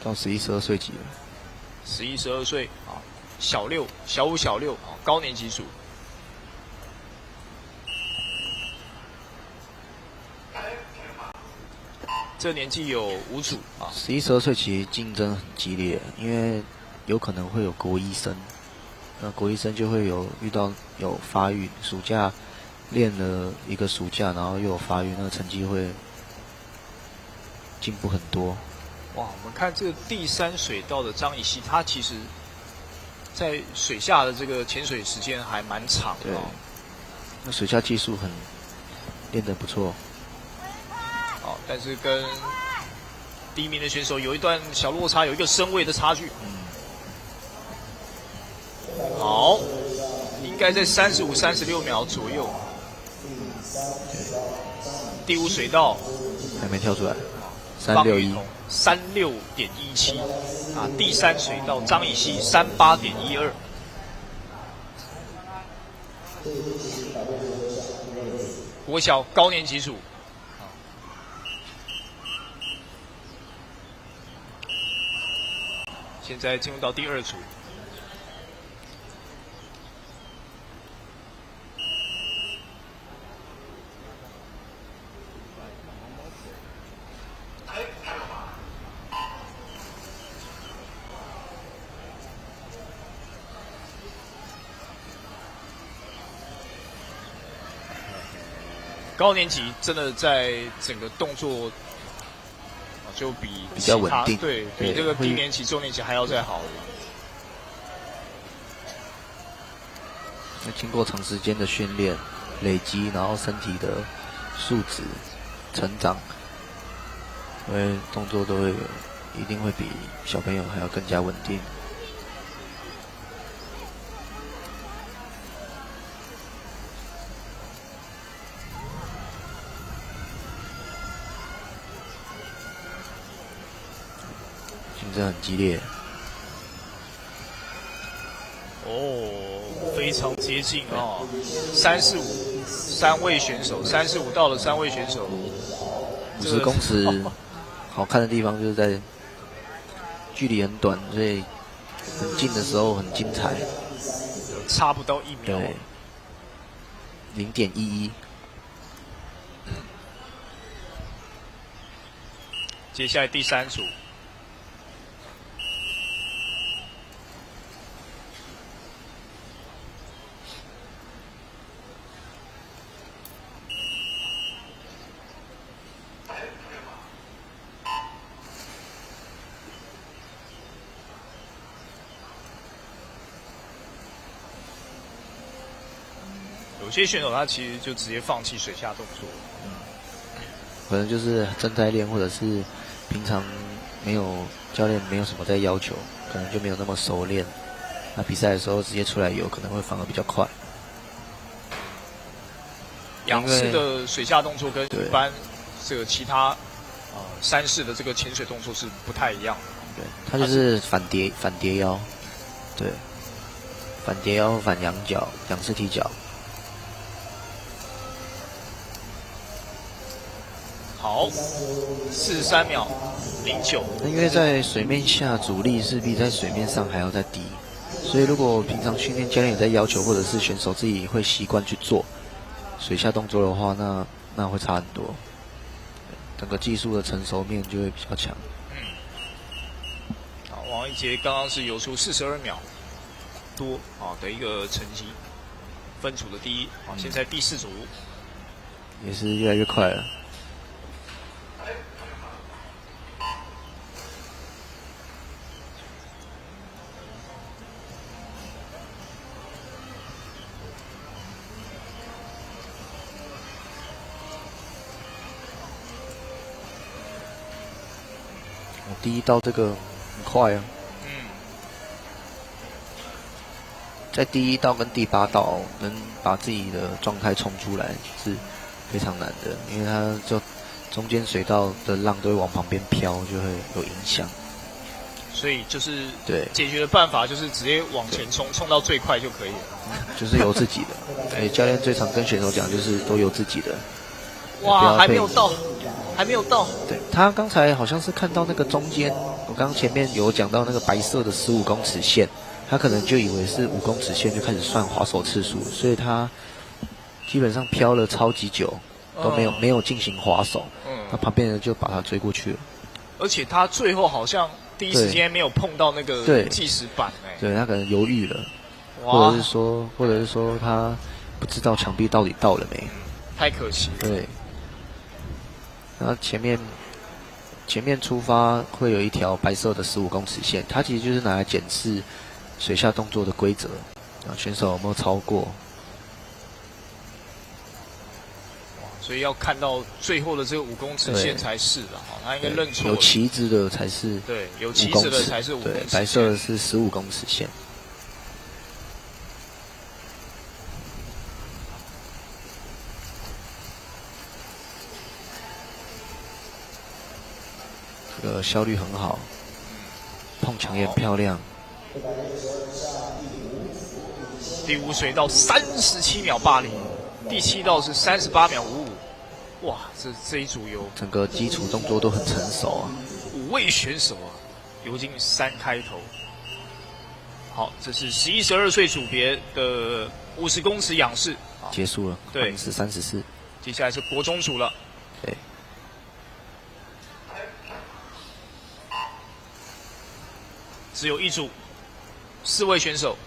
到11、12岁级了。11、12岁啊，小5、小6啊，高年级组。这年纪有5组啊。11、12岁其实竞争很激烈，因为有可能会有国一生，那国一生就会遇到有发育，暑假练了一个暑假，然后又有发育，那个成绩会进步很多。哇，我们看这个第3水道的张以熙，他其实在水下的这个潜水时间还蛮长的。对，那水下技术练得不错。但是跟第1名的选手有一段小落差，有一个身位的差距。好，应该在35、36秒左右。第5水道还没跳出来，361。36.17啊，第3水道张以熙38.12。国小高年级组。现在进入到第2组。高年级真的在整个动作就比较稳定，对，比这个低年级、中年级还要再好。经过长时间的训练、累积，然后身体的素质成长，因为动作都会一定会比小朋友还要更加稳定。竞争很激烈。非常接近啊！3、4、5，3位选手，3、4、5道的3位选手。50公尺，好看的地方就是在距离很短，所以很近的时候很精彩。差不到1秒。对，0.11。接下来第3组。有些选手他其实就直接放弃水下动作，可能就是正在练，或者是平常教练没有什么在要求，可能就没有那么熟练。那比赛的时候直接出来游，可能会反而比较快。仰式的水下动作跟一般这个其他山式的这个潜水动作是不太一样的。对，它就是反叠腰，对，反叠腰、反仰角、仰式踢脚。好，43秒09。因为在水面下阻力势必在水面上还要再低，所以如果平常训练教练有在要求，或者是选手自己会习惯去做水下动作的话，那会差很多，整个技术的成熟面就会比较强。好，王一杰刚刚是游出42秒多的一个成绩。分组的第一，现在第4组也是越来越快了。第一道这个很快啊，在第一道跟第8道能把自己的状态冲出来是非常难的，因为它就中间水道的浪都会往旁边飘，就会有影响。所以就是对解决的办法就是直接往前冲，冲到最快就可以了。就是由自己的。教练最常跟选手讲就是都由自己的。哇，还没有到，还没有到。对，他刚才好像是看到那个中间，我刚前面有讲到那个白色的15公尺线，他可能就以为是5公尺线，就开始算滑手次数，所以他基本上飘了超级久，都没有进行滑手。那旁边人就把他追过去了。而且他最后好像第一时间没有碰到那个计时板，对他可能犹豫了，或者是说他不知道墙壁到底到了没，太可惜了。对。然后前面出发会有一条白色的15公尺线，它其实就是拿来检视水下动作的规则，选手有没有超过。所以要看到最后的这个5公尺线才是的，他应该认错了。有旗子的才是对，有旗子的才是5公尺，白色的是15公尺线。这个效率很好，碰墙也很漂亮。第5水道37秒80，第7道是38秒55。哇，这一组有整个基础动作都很成熟啊。5位选手啊，游进3开头。好，这是11、12岁组别的50公尺仰式，结束了。对，13、14。接下来是国中组了。对。只有一组，4位选手。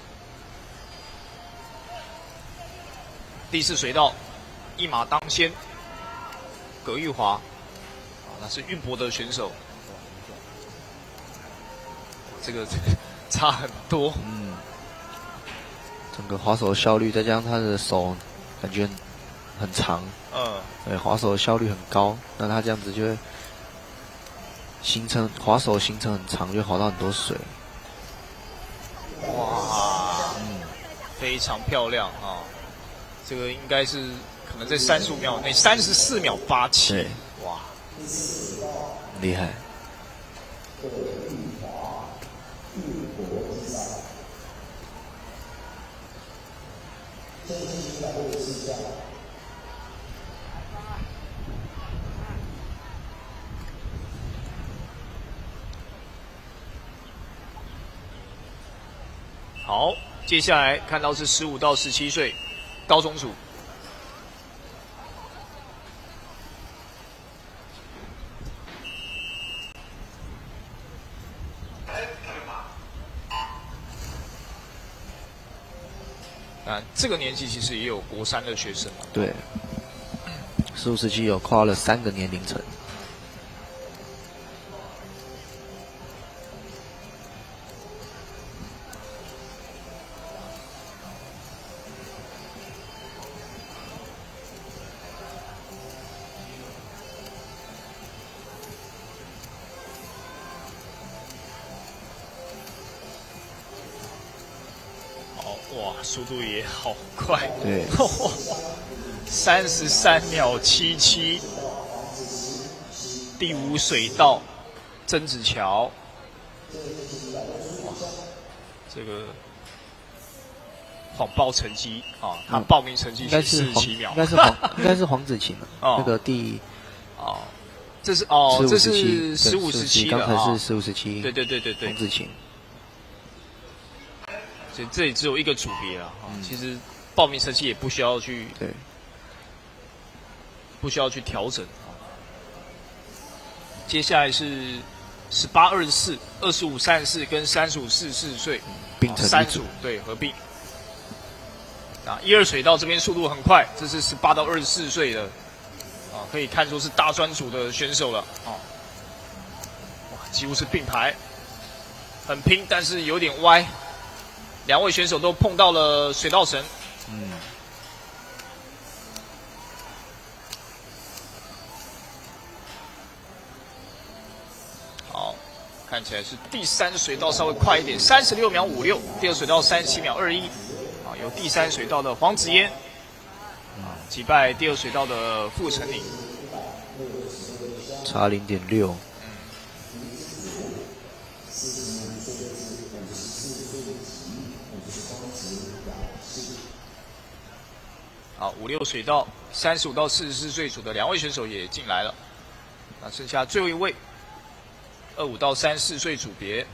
第4水道，一马当先，葛玉华，那是运博的选手。这个差很多。整个滑手的效率，再加上他的手感觉很长。对，滑手的效率很高，那他这样子就会滑手行程很长，就滑到很多水。哇，非常漂亮啊！这个应该是可能在35秒内，34秒87。对，哇，厉害。好，接下来看到是15到17岁高中组。这个年纪其实也有国3的学生。对，15、17有跨了3个年龄层。哇，速度也好快。对，33秒77。第5水道，曾子乔。哇，这个谎报成绩啊，他报名成绩是47秒，应该是黄子晴那个第这是15、17刚才是15、17，对，黄子晴。这里只有一个组别啊，其实报名成绩也不需要去调整。接下来是18、24、25、34跟35、44岁并成3组，对，合并。啊，1、2水道这边速度很快，这是18到24岁的，啊，可以看出是大专组的选手了啊。哇，几乎是并排，很拼，但是有点歪。两位选手都碰到了水稻绳。好，看起来是第3水道稍微快一点，36秒56，第2水道37秒21。啊，由第3水道的黄子嫣击败第2水道的傅成宁，差0.6。好，5、6水道35到44岁组的2位选手也进来了，那剩下最后一位，25到34岁组别。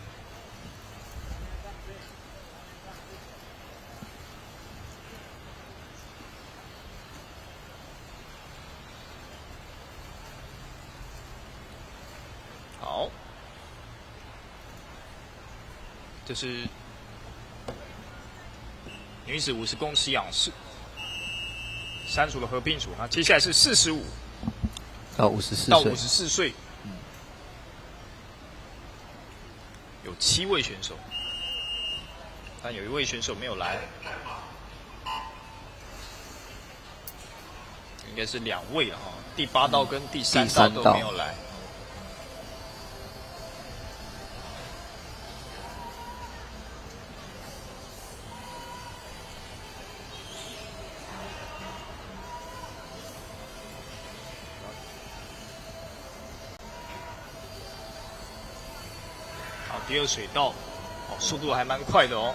好，这是女子50公尺仰式3组的合并组，那接下来是45到54到岁。54岁，有7位选手，但有1位选手没有来，应该是2位啊，第8道跟第3道都没有来。第2水道，哦，速度还蛮快的哦。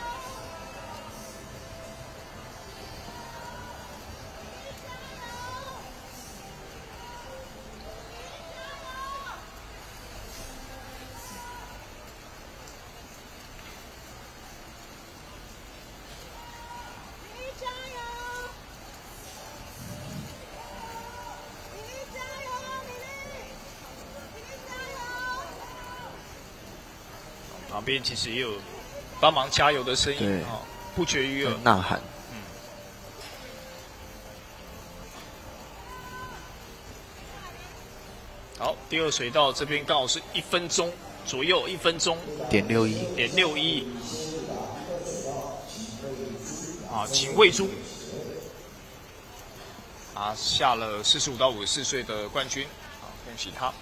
旁边其实也有帮忙加油的声音啊，不绝于耳，呐喊。好，第2水道这边刚好是1分钟左右，1分钟.61。啊，秦慧珠啊下了45到54岁的冠军，啊，恭喜他。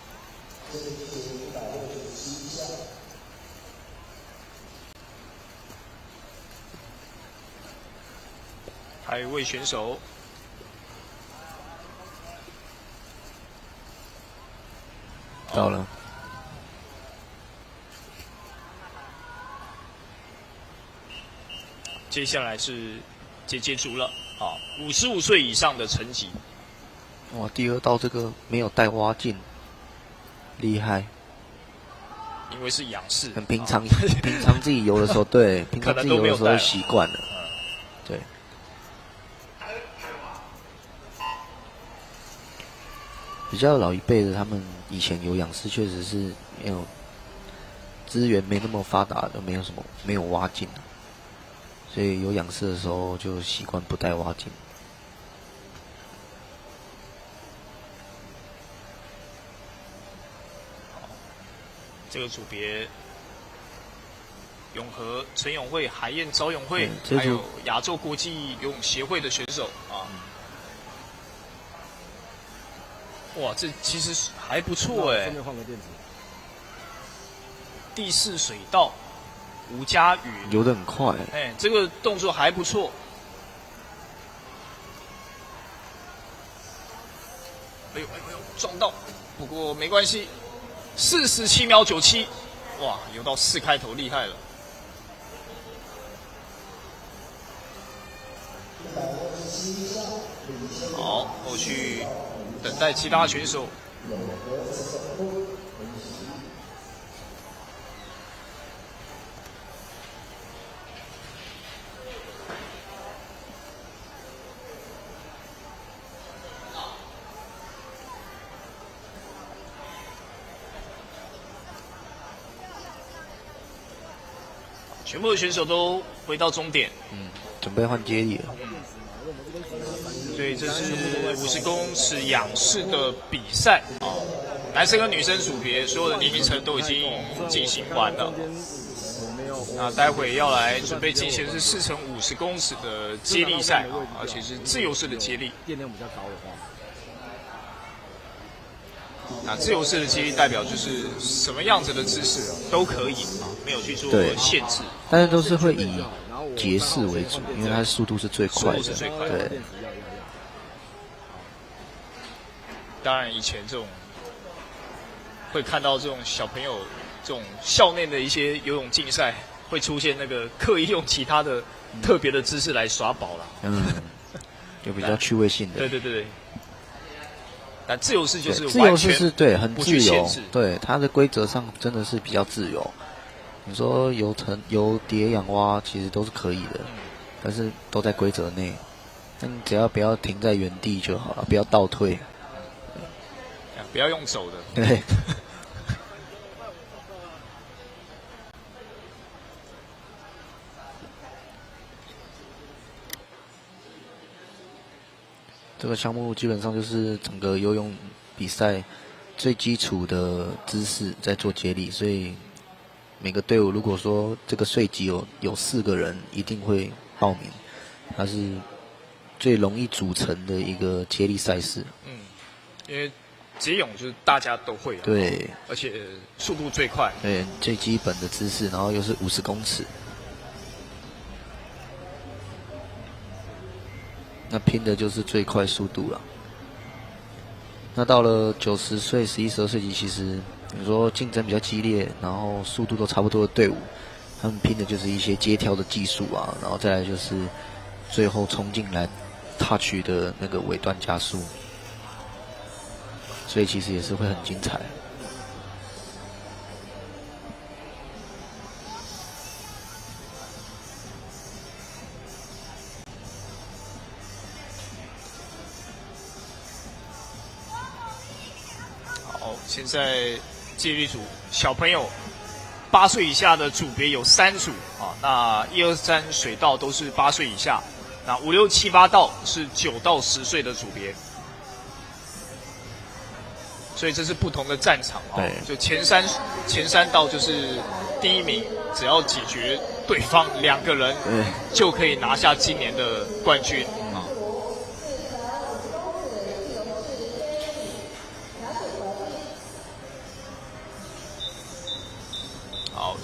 还有1位选手，到了。接下来是姐姐组了啊，55岁以上的成绩。哇，第2道这个没有带蛙镜，厉害。因为是仰式，很平常，平常自己游的时候，对，平常自己游的时候习惯了，对。比较老一辈的，他们以前有仰式，确实是没有资源没那么发达的，没有蛙镜，所以有仰式的时候就习惯不带蛙镜。这个组别，永和陈永慧、海燕赵永慧，还有亚洲国际游泳协会的选手啊。哇，这其实还不错哎。顺便换个垫子。第4水道，吴佳宇游得很快，哎，这个动作还不错。哎呦哎呦，撞到，不过没关系。47秒97，哇，游到4开头，厉害了。好，后续等待其他选手。全部的选手都回到终点，准备换接力了。所以这是50公尺仰式的比赛啊，男生跟女生组别所有的年龄层都已经进行完了。那待会要来准备进行的是4乘50公尺的接力赛啊，而且是自由式的接力。电量比较高的话，那自由式的接力代表就是什么样子的姿势都可以啊，没有去做限制。但是都是会以捷式为主，因为它速度是最快的。速度是最快的。对。当然，以前这种会看到这种小朋友这种校内的一些游泳竞赛，会出现那个刻意用其他的特别的姿势来耍宝啦。有比较趣味性的。对。但自由式就是自由式是对很不自由，去限制。对它的规则上真的是比较自由。你说游蝶、仰蛙其实都是可以的，但是都在规则内。那你只要不要停在原地就好了，不要倒退。不要用走的。对。这个项目基本上就是整个游泳比赛最基础的姿势在做接力，所以每个队伍如果说这个岁级有4个人一定会报名，它是最容易组成的一个接力赛事。因为接泳就是大家都会，对，而且速度最快，对，最基本的姿势，然后又是50公尺。那拼的就是最快速度了。那到了90岁、11、12岁级，其实你说竞争比较激烈，然后速度都差不多的队伍，他们拼的就是一些接跳的技术啊，然后再来就是最后冲进来 touch 的那个尾段加速，所以其实也是会很精彩。现在接力组小朋友8岁以下的组别有3组啊，那1、2、3水道都是8岁以下，那5、6、7、8道是9到10岁的组别，所以这是不同的战场啊。就前三道就是第1名，只要解决对方2个人，就可以拿下今年的冠军啊。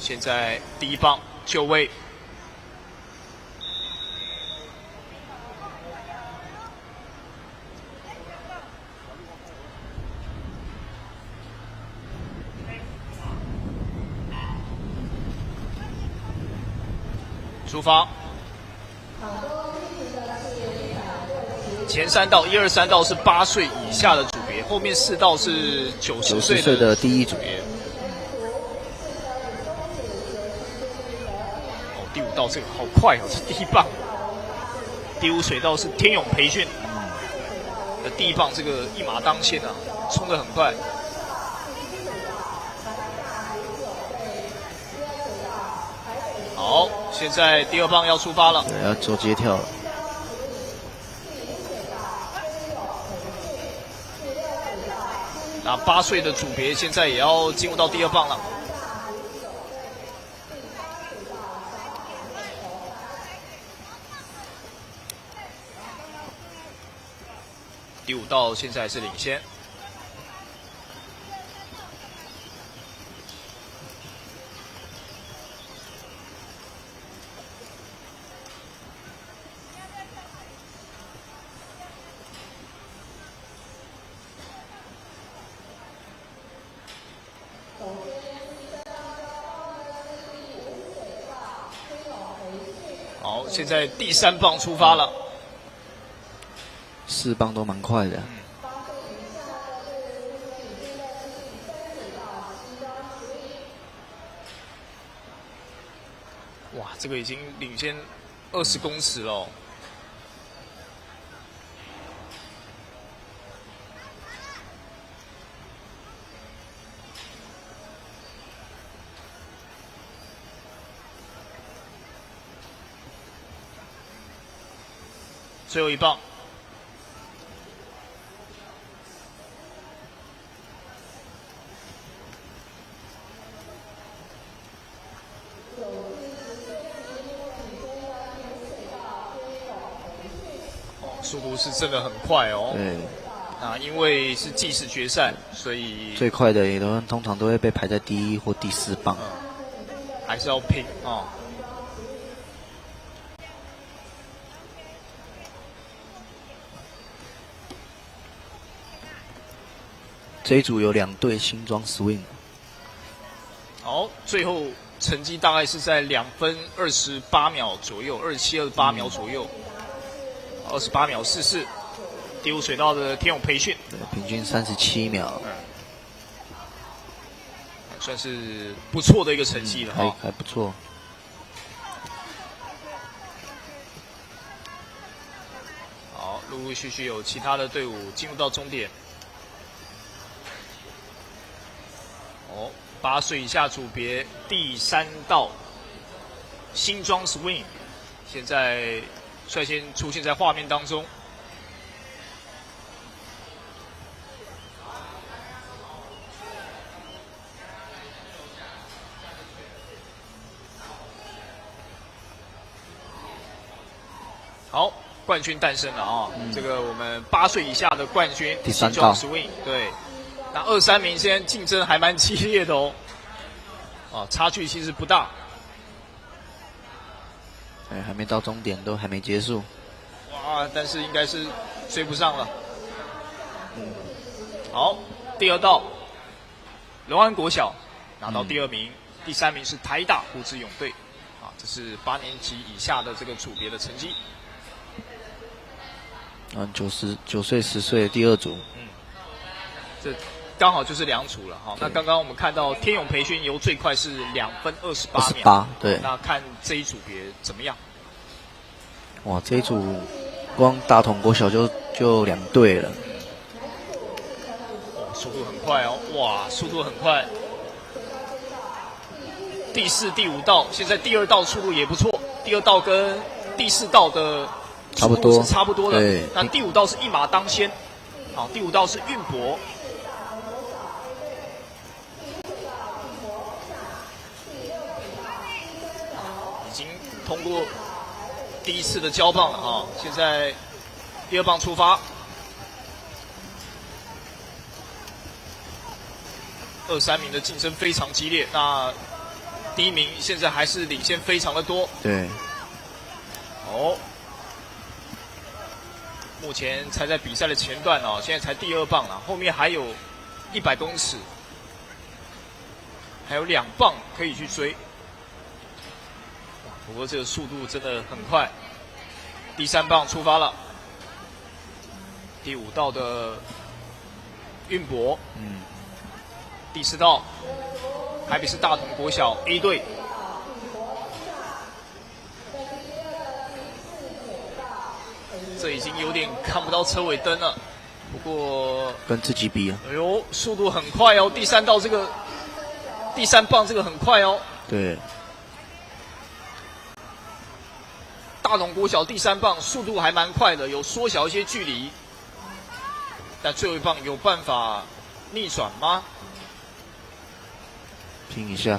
现在第1棒就位，出发。前3道1、2、3道是8岁以下的组别，后面4道是90岁的第1组别。第5道这个好快哦，是第1棒。第5水道是天泳培训，第1棒这个一马当先啊，冲得很快。好，现在第2棒要出发了，对，要做接跳了。那8岁的组别现在也要进入到第2棒了。第5道现在是领先。好，现在第3棒出发了。4棒都蛮快的。哇，这个已经领先20公尺了哦。最后1棒。速度是真的很快哦。对，那因为是计时决赛，所以最快的也通常都会被排在第一或第4棒。还是要拼哦。这一组有2队新装 swing。好，最后成绩大概是在2分28秒左右，27、28秒左右，28秒44。第5水道的天永培训，对，平均37秒，算是不错的一个成绩了哈。还不错。好，陆陆续续有其他的队伍进入到终点。哦，8岁以下组别第3道新装 swing， 现在率先出现在画面当中。好，冠军诞生了啊！这个我们8岁以下的冠军第3道 swing， 对。那2、3名现在竞争还蛮激烈的哦，差距其实不大。对，还没到终点，都还没结束。哇，但是应该是追不上了。好，第2道，龙安国小拿到第2名，第3名是台大胡志勇队，这是8年级以下的这个组别的成绩。9岁、10岁的第2组。这刚好就是2组了哈。那刚刚我们看到天永培训游最快是2分28秒，对。那看这一组别怎么样？哇，这一组光大同国小就2队了。速度很快哦，哇，速度很快。第4、第5道，现在第2道速度也不错，第2道跟第4道的速度是差不多的。对。那第5道是一马当先，好，第5道是运博。已经通过第1次的交棒了啊！现在第2棒出发，2、3名的竞争非常激烈。那第1名现在还是领先非常的多。对。哦，目前才在比赛的前段啊，现在才第2棒啊，后面还有100公尺，还有2棒可以去追。不过这个速度真的很快。第3棒出发了，第5道的运博，第4道台北市大同国小 A 队，这已经有点看不到车尾灯了。不过跟自己比啊，哎呦，速度很快哦！第3道这个第3棒这个很快哦。对。大同国小第3棒速度还蛮快的，有缩小一些距离，但最后1棒有办法逆转吗？拼一下。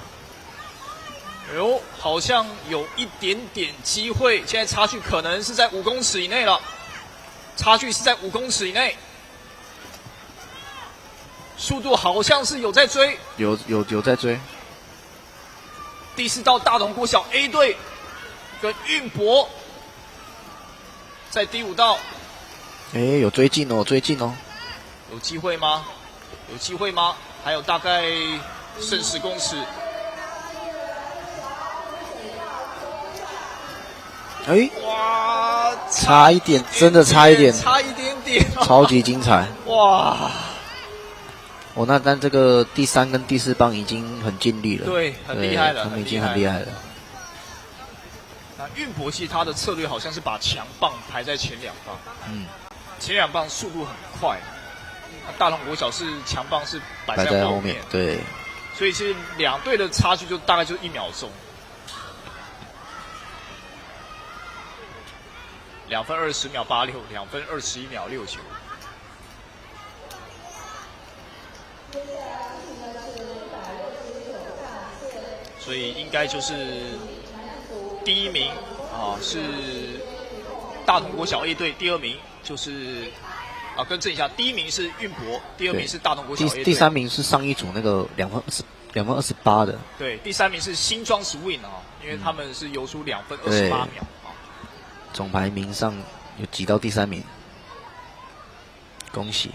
哎呦，好像有一点点机会，现在差距可能是在5公尺以内了，差距是在5公尺以内，速度好像是有在追，有在追。第4道大同国小 A 队跟运博在第5道，有追进哦，有机会吗？有机会吗？还有大概剩10公尺。哇，差一点，真的差一点，差一点点，超级精彩。哇！但这个第3跟第4棒已经很尽力了，对，很厉害了，他们已经很厉害了。那运博其实他的策略好像是把强棒排在前2棒，前2棒速度很快。大同国小是强棒是摆在后面，对，所以其实2队的差距就大概就1秒钟，2分20秒86，2分21秒69。所以应该就是第1名是大同国小 A 队，第2名就是更正一下，第1名是运博，第2名是大同国小 A 队，第3名是上一组那个2分28的。对，第3名是新庄 Swing 因为他们是游出2分28秒总排名上有挤到第3名，恭喜！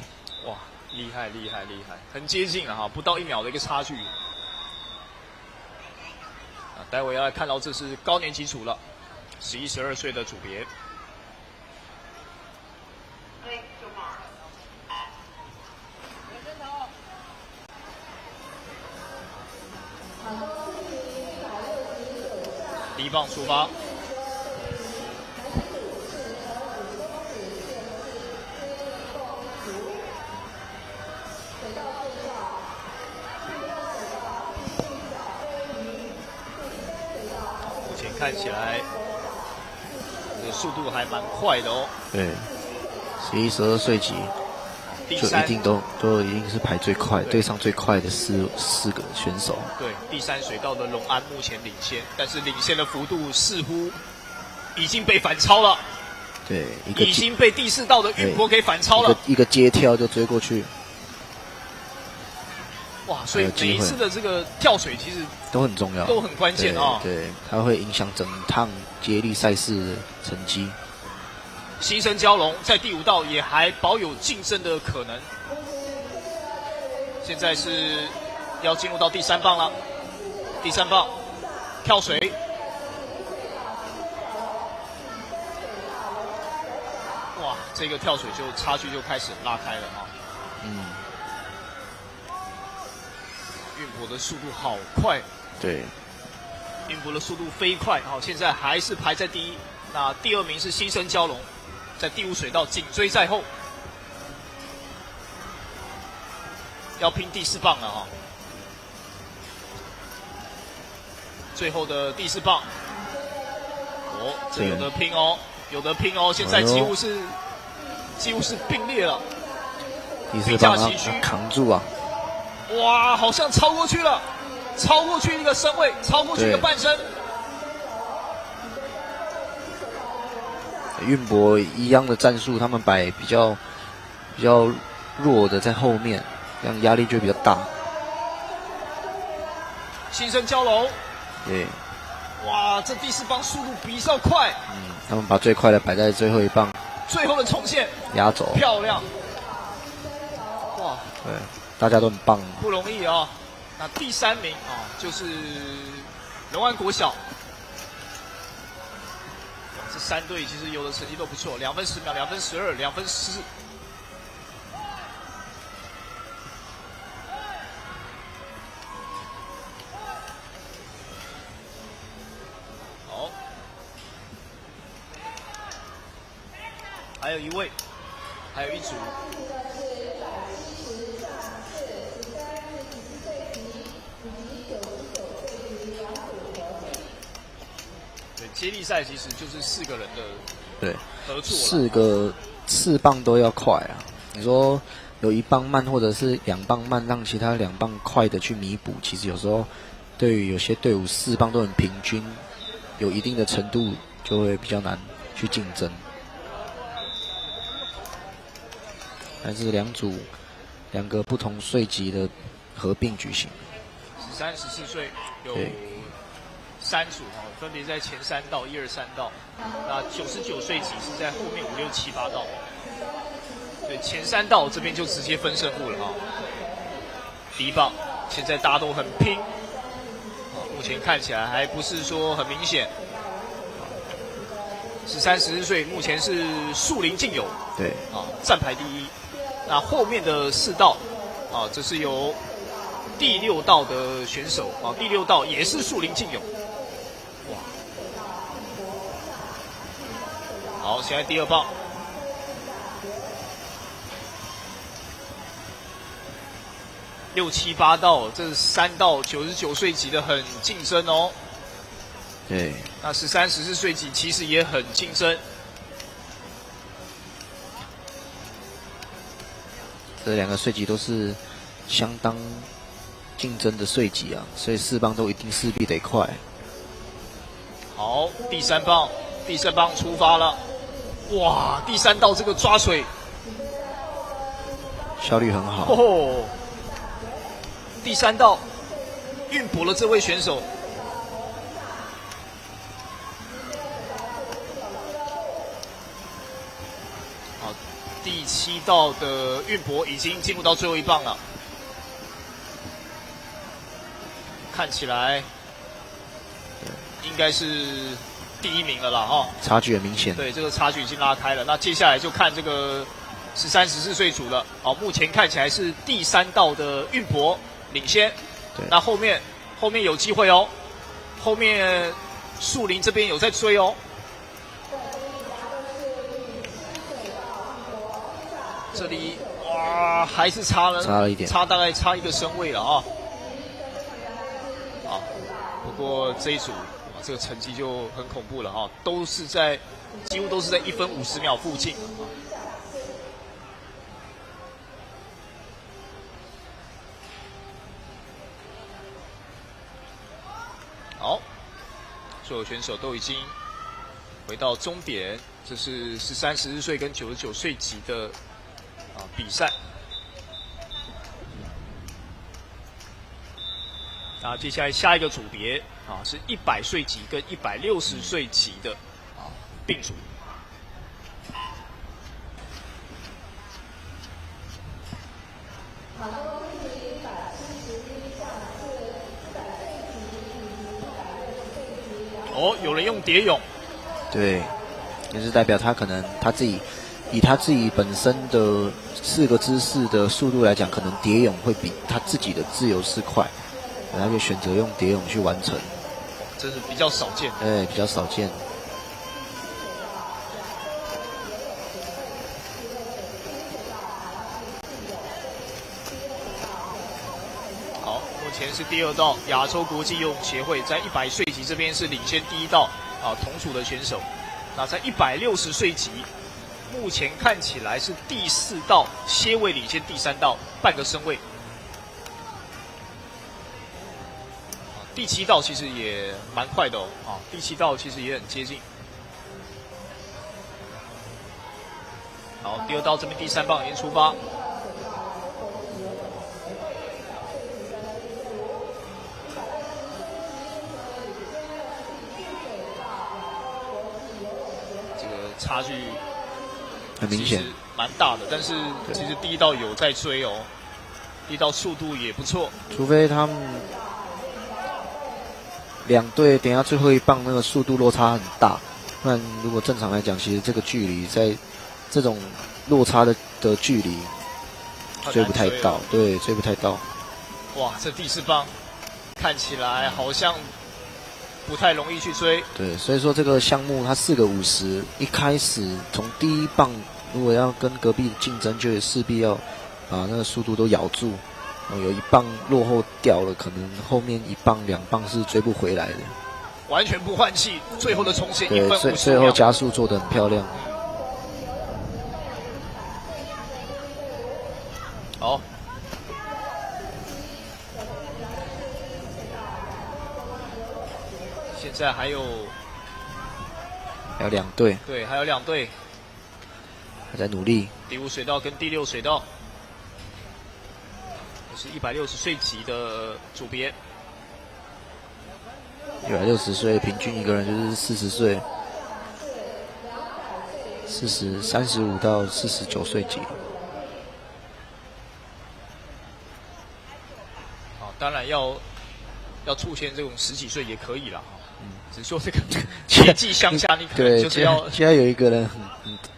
哇，厉害，很接近了不到1秒的一个差距。待会要来看到这是高年级组了，11、12岁的组别。第1棒出发。目前看起来，这个速度还蛮快的哦。对，11、12岁级就一定都一定是排最快，队上最快的四个选手。对，第3水道的龙安目前领先，但是领先的幅度似乎已经被反超了。对，已经被第4道的运博给反超了。一个接跳就追过去。哇，所以每一次的这个跳水其实都很重要，都很关键对，它会影响整趟接力赛事的成绩。新生蛟龙在第5道也还保有竞争的可能。现在是要进入到第3棒了，第3棒跳水，哇，这个跳水就差距就开始拉开了运博的速度好快，对，运博的速度飞快，现在还是排在第1。那第2名是新生蛟龙，在第5水道紧追在后，要拼第4棒了最后的第4棒，这有得拼哦，现在几乎是并列了。第4棒要扛住啊！哇，好像超过去了，超过去一个身位，超过去一个半身。运博一样的战术，他们摆比较弱的在后面，这样压力就比较大。新生蛟龙，对，哇，这第4棒速度比较快。他们把最快的摆在最后一棒，最后的冲线压轴，漂亮。哇，对，大家都很棒，不容易那第3名就是龙安国小。这3队其实有的成绩都不错，2分10秒、2分12、2分14。好，还有1位，还有1组。接力赛其实就是4个人的合作4棒都要快啊！你说有1棒慢，或者是2棒慢，让其他2棒快的去弥补，其实有时候对于有些队伍4棒都很平均，有一定的程度，就会比较难去竞争。但是2个不同岁级的合并举行，13、14岁有3组分别在前3道1、2、3道。那99岁级是在后面5、6、7、8道。对，前3道这边就直接分胜负了第1棒，现在大家都很拼，目前看起来还不是说很明显。13、14岁目前是树林竞友，对站排第1。那后面的4道这是由第6道的选手第6道也是树林竞友。好，现在第2棒，6、7、8道，这3道99岁级的很竞争哦。对，那13、14岁级其实也很竞争。这2个岁级都是相当竞争的岁级啊，所以4棒都一定势必得快。好，第3棒出发了。哇，第3道这个抓水效率很好。哦，第3道运博了这位选手。好，第7道的运博已经进入到最后一棒了，看起来应该是第1名了啦哈。差距很明显。对，这个差距已经拉开了。那接下来就看这个13、14岁组了。好，目前看起来是第3道的运博领先。对，那后面有机会哦，后面树林这边有在追哦。这里哇，还是差了一点，大概差1个身位了啊。好，不过这一组这个成绩就很恐怖了哈，几乎都是在1分50秒附近。好，所有选手都已经回到终点，这是13、14岁跟99岁级的比赛。那接下来下一个组别是100岁级跟160岁级的并组。哦，有人用蝶泳。对，也是代表他可能以他自己本身的4个姿势的速度来讲，可能蝶泳会比他自己的自由式快。他就选择用蝶泳去完成，这是比较少见。对，比较少见。好，目前是第2道，亚洲国际游泳协会在100岁级这边是领先第1道同组的选手。那在160岁级，目前看起来是第4道，些微领先第3道半个身位。第7道其实也蛮快的哦，第7道其实也很接近。好，第2道这边第3棒已经出发。这个差距很明显，蛮大的，但是其实第1道有在追哦，第1道速度也不错。除非他们2队等一下最后一棒那个速度落差很大，不然如果正常来讲，其实这个距离在这种落差的距离追不太到，对，追不太到。哇，这第4棒看起来好像不太容易去追。对，所以说这个项目它4个50，一开始从第1棒如果要跟隔壁竞争，就势必要把那个速度都咬住。有1棒落后掉了，可能后面1棒、2棒是追不回来的。完全不换气，最后的冲线1分50秒。最后加速做得很漂亮。好，现在还有2队，对，还有2队还在努力。第5水道跟第6水道。是160岁级的组别，160岁平均一个人就是40岁，35到49岁级。好，当然要出现这种10几岁也可以啦。只说这个年纪相下，你可能就是要现在有一个人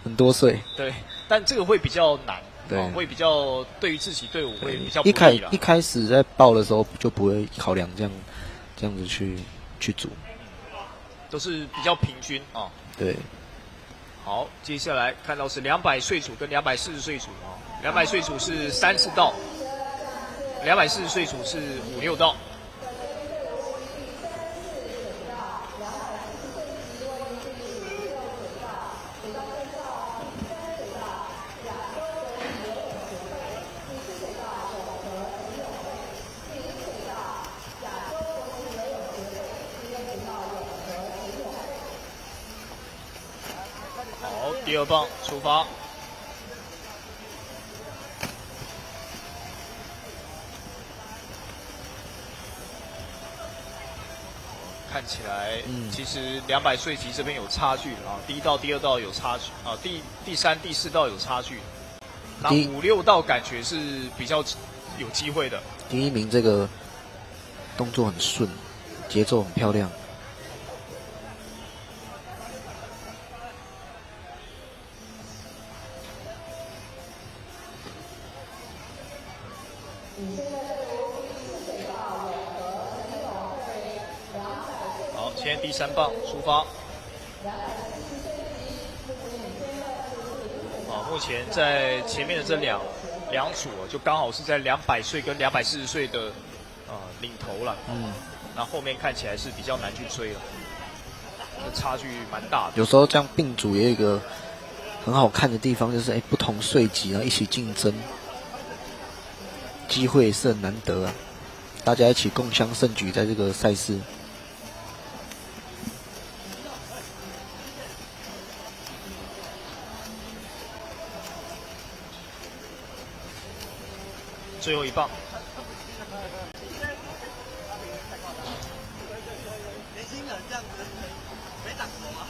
很多岁，对，但这个会比较难。对，会比较对于自己队伍会比较不利啦。一开始在报的时候就不会考量这样子去组，都是比较平均啊。对。好，接下来看到是200岁组跟240岁组啊，200岁组是3、4道，240岁组是5、6道。第第2棒出发。看起来，其实200岁级这边有差距啊，第1道、第2道有差距啊，第3、第4道有差距，那5、6道感觉是比较有机会的。第1名这个动作很顺，节奏很漂亮。好，现在第3棒出发。目前在前面的这两组就刚好是在200岁跟240岁的领头了。那后面看起来是比较难去追了，差距蛮大的。有时候这样并组也有一个很好看的地方，就是不同岁级然后一起竞争，机会是很难得啊！大家一起共襄盛举，在这个赛事。最后1棒。年轻人这样子没长熟啊。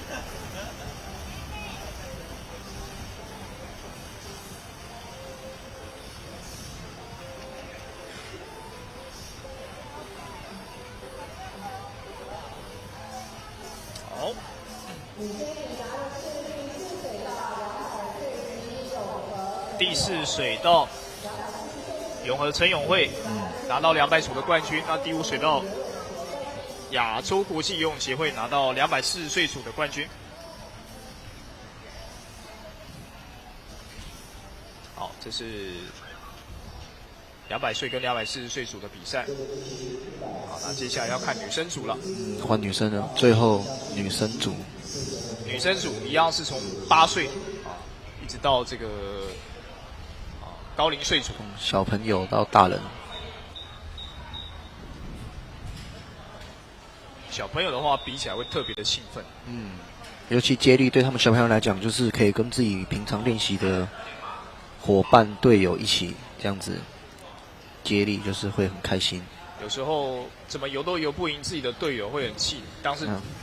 好。第4水道。永和陈永慧拿到200组的冠军，那第5水道亚洲国际游泳协会拿到240岁组的冠军。好，这是200岁跟240岁组的比赛。好，那接下来要看女生组了。换女生了，最后女生组。女生组一样是从8岁一直到这个。高龄岁组，小朋友到大人。小朋友的话比起来会特别的兴奋。尤其接力对他们小朋友来讲，就是可以跟自己平常练习的伙伴、队友一起这样子接力，就是会很开心。有时候怎么游都游不赢自己的队友，会很气。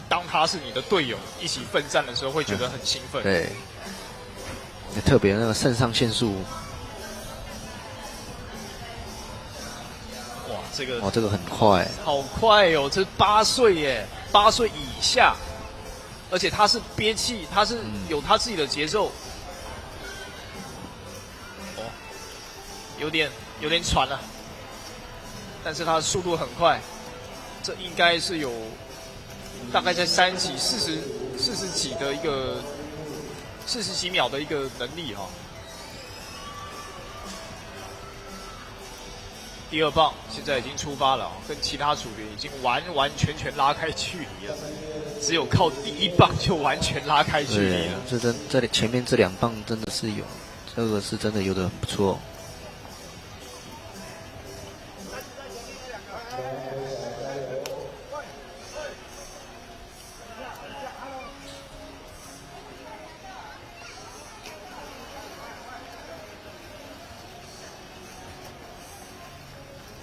当他是你的队友，一起奋战的时候，会觉得很兴奋。对，特别那个肾上腺素。这个很快，好快哦！这8岁耶，8岁以下，而且他是憋气，他是有他自己的节奏。有点喘了，但是他的速度很快，这应该是有大概在30几、40几的一个40几秒的一个能力哈。第2棒现在已经出发了，跟其他组别已经完全拉开距离了，只有靠第1棒就完全拉开距离了。这前面这2棒真的是有，这个是真的游得很不错。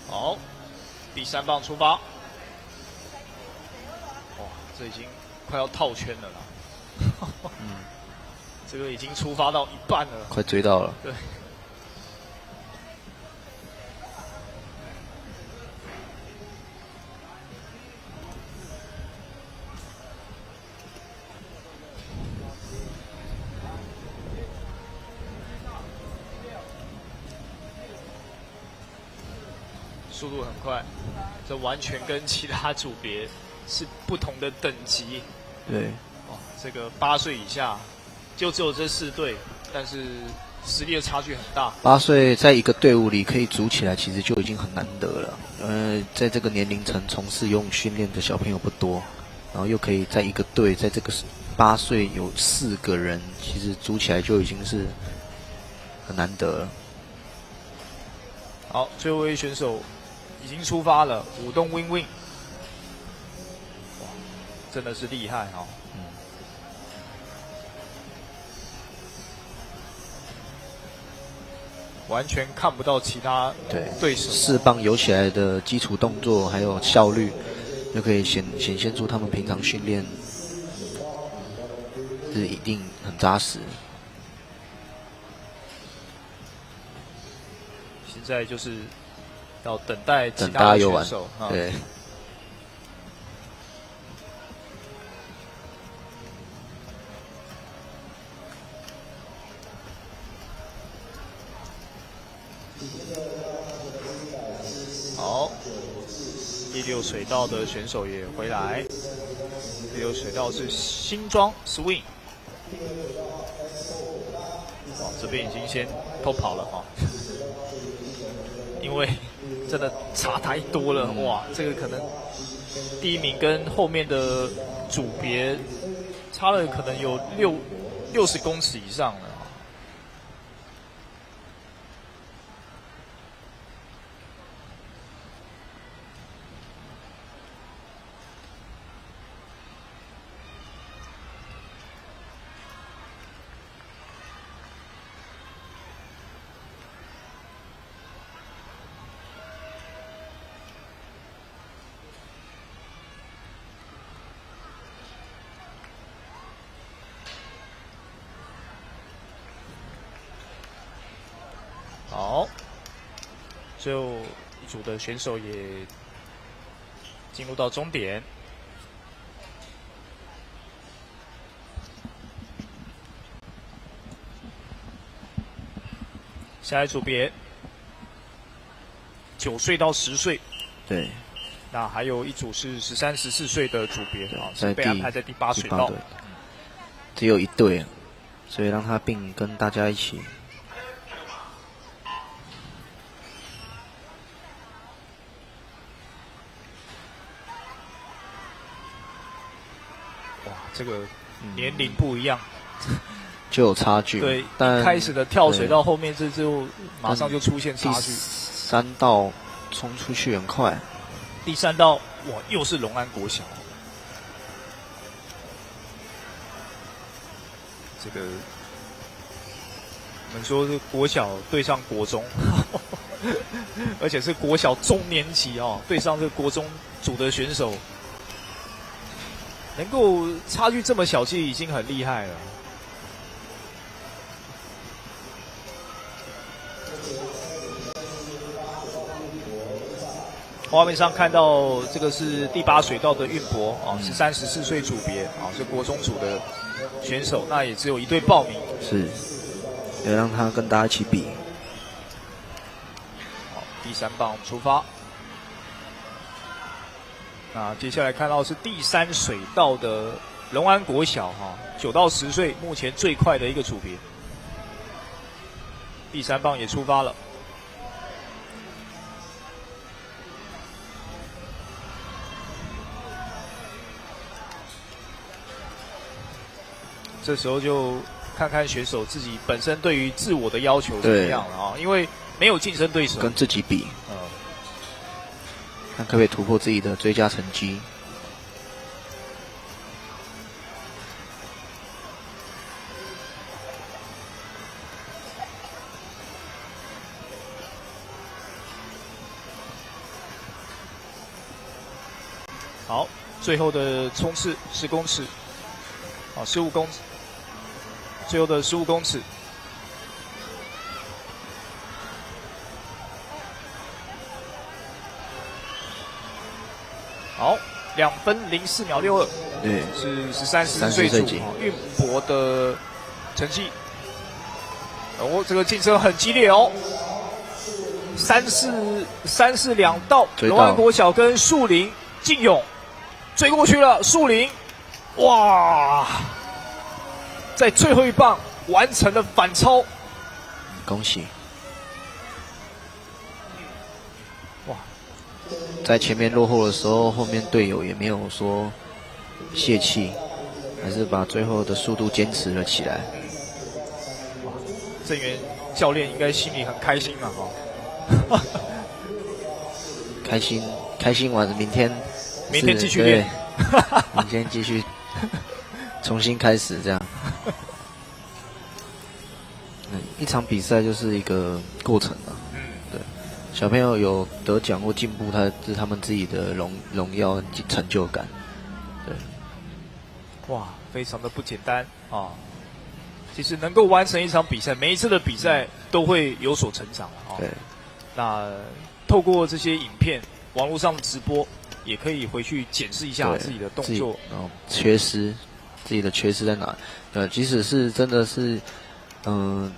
好，第3棒出发。哇，这已经快要套圈了啦。这个已经出发到一半了，快追到了。对。速度很快，这完全跟其他组别是不同的等级。对，这个8岁以下就只有这4队，但是实力的差距很大。8岁在一个队伍里可以组起来，其实就已经很难得了。在这个年龄层从事游泳训练的小朋友不多，然后又可以在一个队，在这个8岁有4个人，其实组起来就已经是很难得了。好，最后一位选手已经出发了，舞动 Win Win， 哇，真的是厉害哈！完全看不到其他对手。4棒游起来的基础动作还有效率，就可以显现出他们平常训练是一定很扎实。现在就是要等待其等他的大家游完选手，对。好，第6水道的选手也回来。第6水道是新庄 Swing， 这边已经先偷跑了哈，因为真的差太多了哇！这个可能第1名跟后面的组别差了可能有60公尺以上了。好，最后一组的选手也进入到终点。下一组别9岁到10岁，对。那还有一组是13、14岁的组别啊，是在被安排在第8水道。只有一队，所以让他并跟大家一起。哇，这个年龄不一样，就有差距。对，但开始的跳水到后面这就马上就出现差距。3道冲出去很快。第3道哇，又是龙安国小。这个我们说是国小对上国中，而且是国小中年级哦，对上这个国中组的选手，能够差距这么小，其实已经很厉害了。画面上看到这个是第8水道的运博啊，13、14岁组别啊，是国中组的选手，那也只有1队报名，是，也让他跟大家一起比。好，第3棒出发。那接下来看到是第3水道的龙安国小哈，9到10岁目前最快的一个组别。第3棒也出发了。这时候就看看选手自己本身对于自我的要求怎么样了啊，因为没有竞争对手，跟自己比，看可不可以突破自己的最佳成绩。好，最后的冲刺10公尺，好，15公尺。最后的15公尺，好，2分04秒62，对，是13、14岁组运博的成绩。哦，这个竞争很激烈哦，3、4两道，龙安国小跟树林竞勇追过去了，树林，哇！在最后一棒完成了反超，恭喜！哇，在前面落后的时候，后面队友也没有说泄气，还是把最后的速度坚持了起来。哇，郑源教练应该心里很开心嘛，哈，开心完，明天继续练，明天继续重新开始这样。场比赛就是一个过程啊。对，小朋友有得奖或进步，是他们自己的荣耀成就感。对，哇，非常的不简单啊！其实能够完成一场比赛，每一次的比赛都会有所成长啊。对，那透过这些影片、网络上的直播，也可以回去检视一下自己的动作，然后自己的缺失在哪？即使是真的是，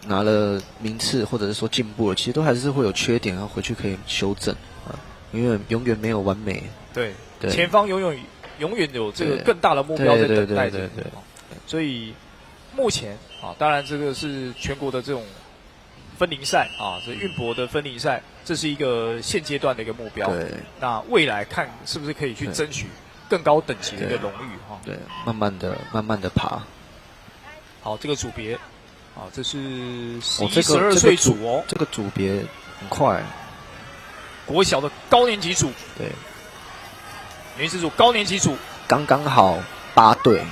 拿了名次或者是说进步了，其实都还是会有缺点，然后回去可以修正啊，因为永远没有完美。对，对，前方永远有这个更大的目标在等待着。对，所以目前啊，当然这个是全国的这种分龄赛啊，这运博的分龄赛，这是一个现阶段的一个目标。对，那未来看是不是可以去争取更高等级的一个荣誉哈？对，慢慢的爬。好，这个组别啊，这是11、12岁组哦。这个组别很快，国小的高年级组，对，女子组高年级组刚刚好8队，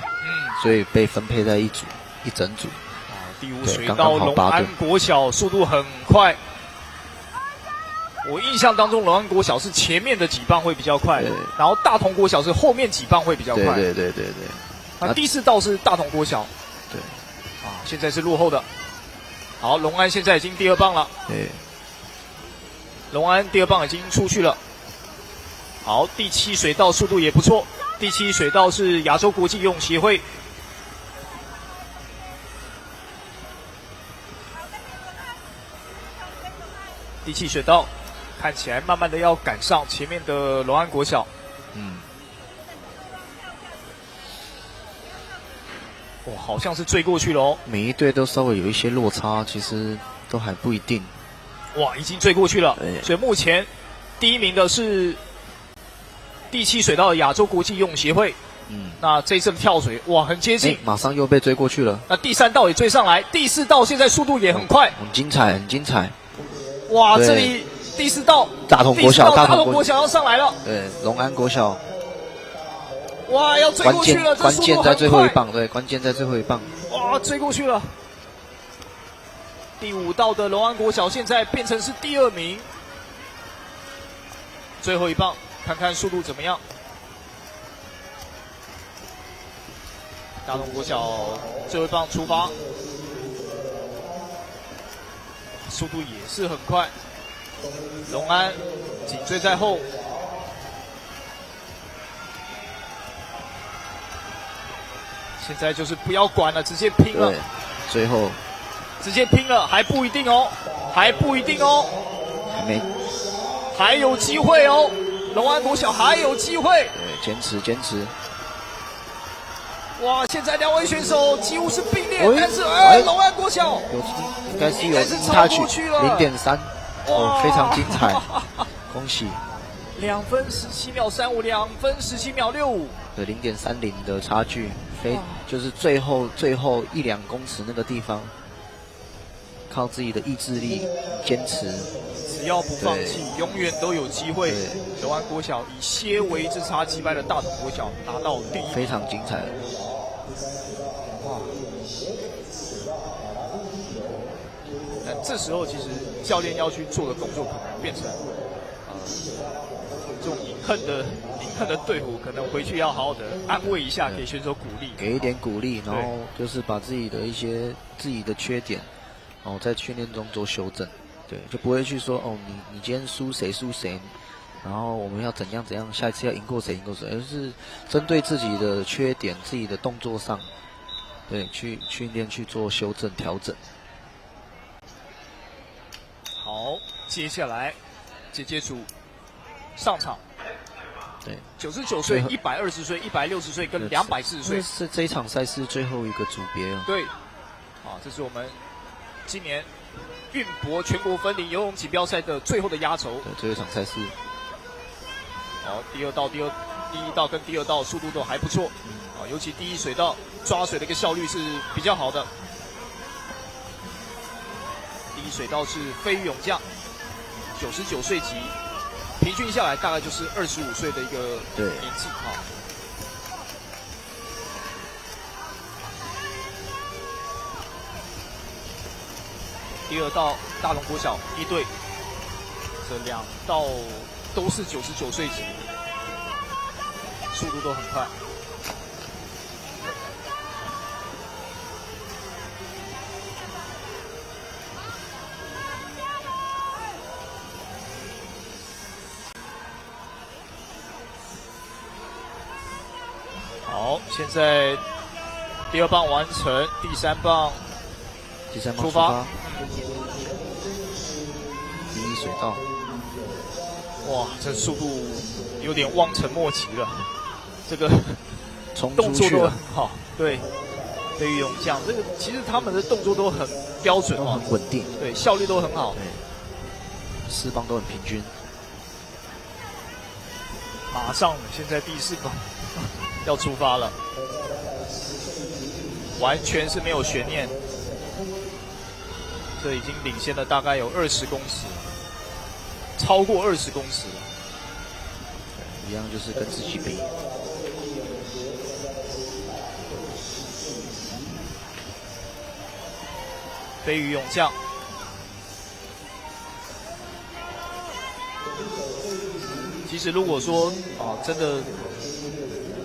所以被分配在一整组。第5水到龙安国小速度很快，我印象当中龙安国小是前面的几棒会比较快，然后大同国小是后面几棒会比较快。对。那第4道是大同国小，对，现在是落后的。好，龙安现在已经第2棒了，对，龙安第2棒已经出去了。好，第7水道速度也不错，第7水道是亚洲国际游泳协会。第7水道看起来慢慢的要赶上前面的龙安国小。哇，好像是追过去了哦。每一队都稍微有一些落差，其实都还不一定。哇，已经追过去了。所以目前第1名的是第7水道的亚洲国际游泳协会。那这一次的跳水，哇，很接近，马上又被追过去了。那第3道也追上来，第4道现在速度也很快，很精彩。哇，这里第4道大同国小要上来了。对，龙安国小。哇，要追过去了，关键在最后一棒，对，关键在最后一棒。哇，追过去了。第5道的龙安国小现在变成是第2名，最后一棒，看看速度怎么样。大同国小最后一棒出发，速度也是很快，龙安紧追在后。现在就是不要管了，直接拼了。对，最后直接拼了，还不一定哦，还有机会哦，龙安国小还有机会。对，坚持。哇，现在2位选手几乎是并列，但是龙安国小应该是有超过去了0.3，非常精彩，恭喜！2分17秒35，2分17秒65，对，0.30的差距，就是最后1-2公尺那个地方，靠自己的意志力坚持，只要不放弃，永远都有机会。龙安国小以些微之差击败了大同国小，拿到第1，非常精彩。哇！那这时候其实教练要去做的动作，可能变成这种隐恨的队伍，可能回去要好好的安慰一下，给选手鼓励，给一点鼓励，然后就是把自己的缺点，在训练中做修正，对，就不会去说你今天输谁，然后我们要怎样，下一次要赢过谁，而是针对自己的缺点、自己的动作上，对，去训练去做修正调整。好，接下来姐组上场。对，99岁、120岁、160岁跟240岁。是这一场赛事最后一个组别了。对，这是我们今年运博全国分龄游泳锦标赛的最后的压轴。对，最后一场赛事。好，第1道跟第2道速度都还不错。尤其第1水道抓水的一个效率是比较好的。第1水道是飞鱼泳将，99岁级。平均下来大概就是25岁的一个年纪第二道大同国小一队，这2道都是99岁级，速度都很快。好，现在第2棒完成，第3棒出发。第1水道。哇，这速度有点望尘莫及了，这个冲动作都出去了很好。对，飞鱼勇将这个其实他们的动作都很标准都哦，很稳定，对，效率都很好。对，4棒都很平均。马上现在第4棒要出发了，完全是没有悬念。这已经领先了大概有20公尺，超过20公尺了。一样就是跟自己比。飞鱼勇将，其实如果说真的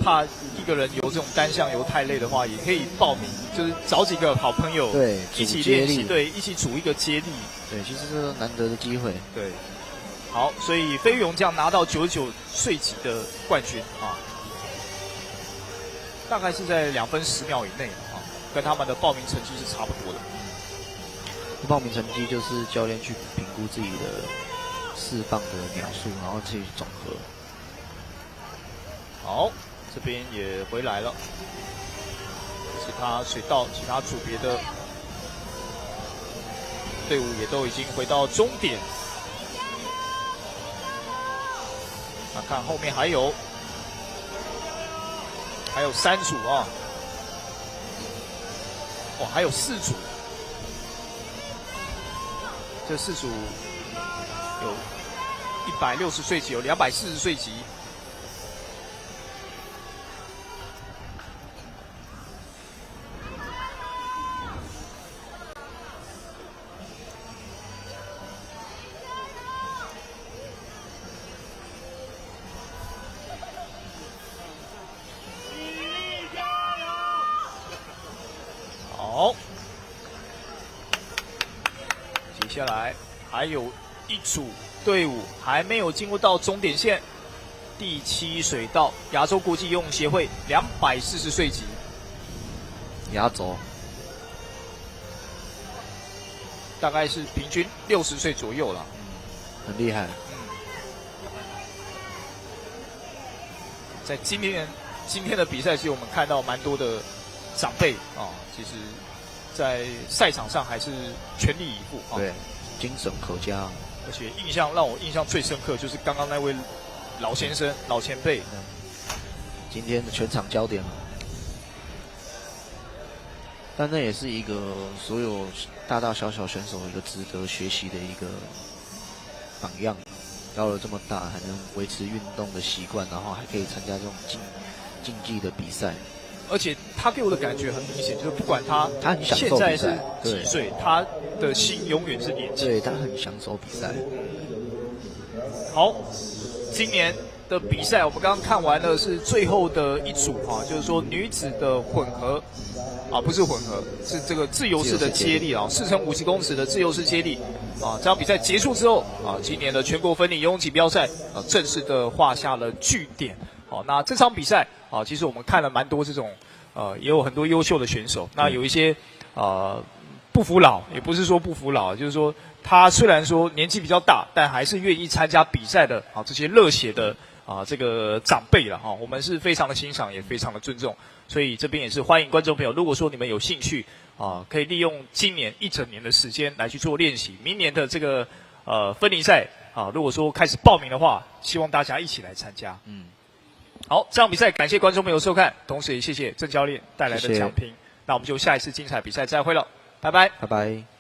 怕一个人游这种单项游太累的话，也可以报名，就是找几个好朋友对一起组接练习，力对，一起组一个接力。对，其实这是难得的机会。对，好，所以飞鱼勇将拿到99岁级的冠军啊，大概是在2分10秒以内啊，跟他们的报名成绩是差不多的。报名成绩就是教练去评估自己的4棒的秒数，然后自己总和。好，这边也回来了，其他水道、其他组别的队伍也都已经回到终点。那看后面还有3组啊，哇，还有4组。这4组有160岁级，有240岁级。好。接下来还有1组队伍还没有进入到终点线，第7水道亚洲国际游泳协会240岁级，压轴，大概是平均60岁左右了。很厉害。在今天的比赛，其实我们看到蛮多的长辈啊，其实在赛场上还是全力以赴啊。对，精神可嘉。而且让我印象最深刻就是刚刚那位老先生、老前辈，今天的全场焦点了。但那也是一个所有大大小小选手一个值得学习的一个榜样。到了这么大还能维持运动的习惯，然后还可以参加这种竞技的比赛。而且他给我的感觉很明显，就是不管他很享现受比赛，在是几岁，他的心永远是年轻。对，他很享受比赛。好，今年的比赛我们刚刚看完的是最后的1组啊，就是说女子的混合啊，不是混合，是这个自由式的接力啊，4乘50公尺的自由式接力啊。这场比赛结束之后啊，今年的全国分龄游泳锦标赛啊，正式的画下了句点。好，那这场比赛啊，其实我们看了蛮多这种也有很多优秀的选手。那有一些不服老，也不是说不服老，就是说他虽然说年纪比较大，但还是愿意参加比赛的啊，这些热血的这个长辈了哈，我们是非常的欣赏，也非常的尊重。所以这边也是欢迎观众朋友，如果说你们有兴趣可以利用今年1整年的时间来去做练习。明年的这个分龄赛如果说开始报名的话，希望大家一起来参加。好，这场比赛感谢观众朋友收看，同时也谢谢郑教练带来的奖评。那我们就下一次精彩比赛再会了，拜拜，拜拜。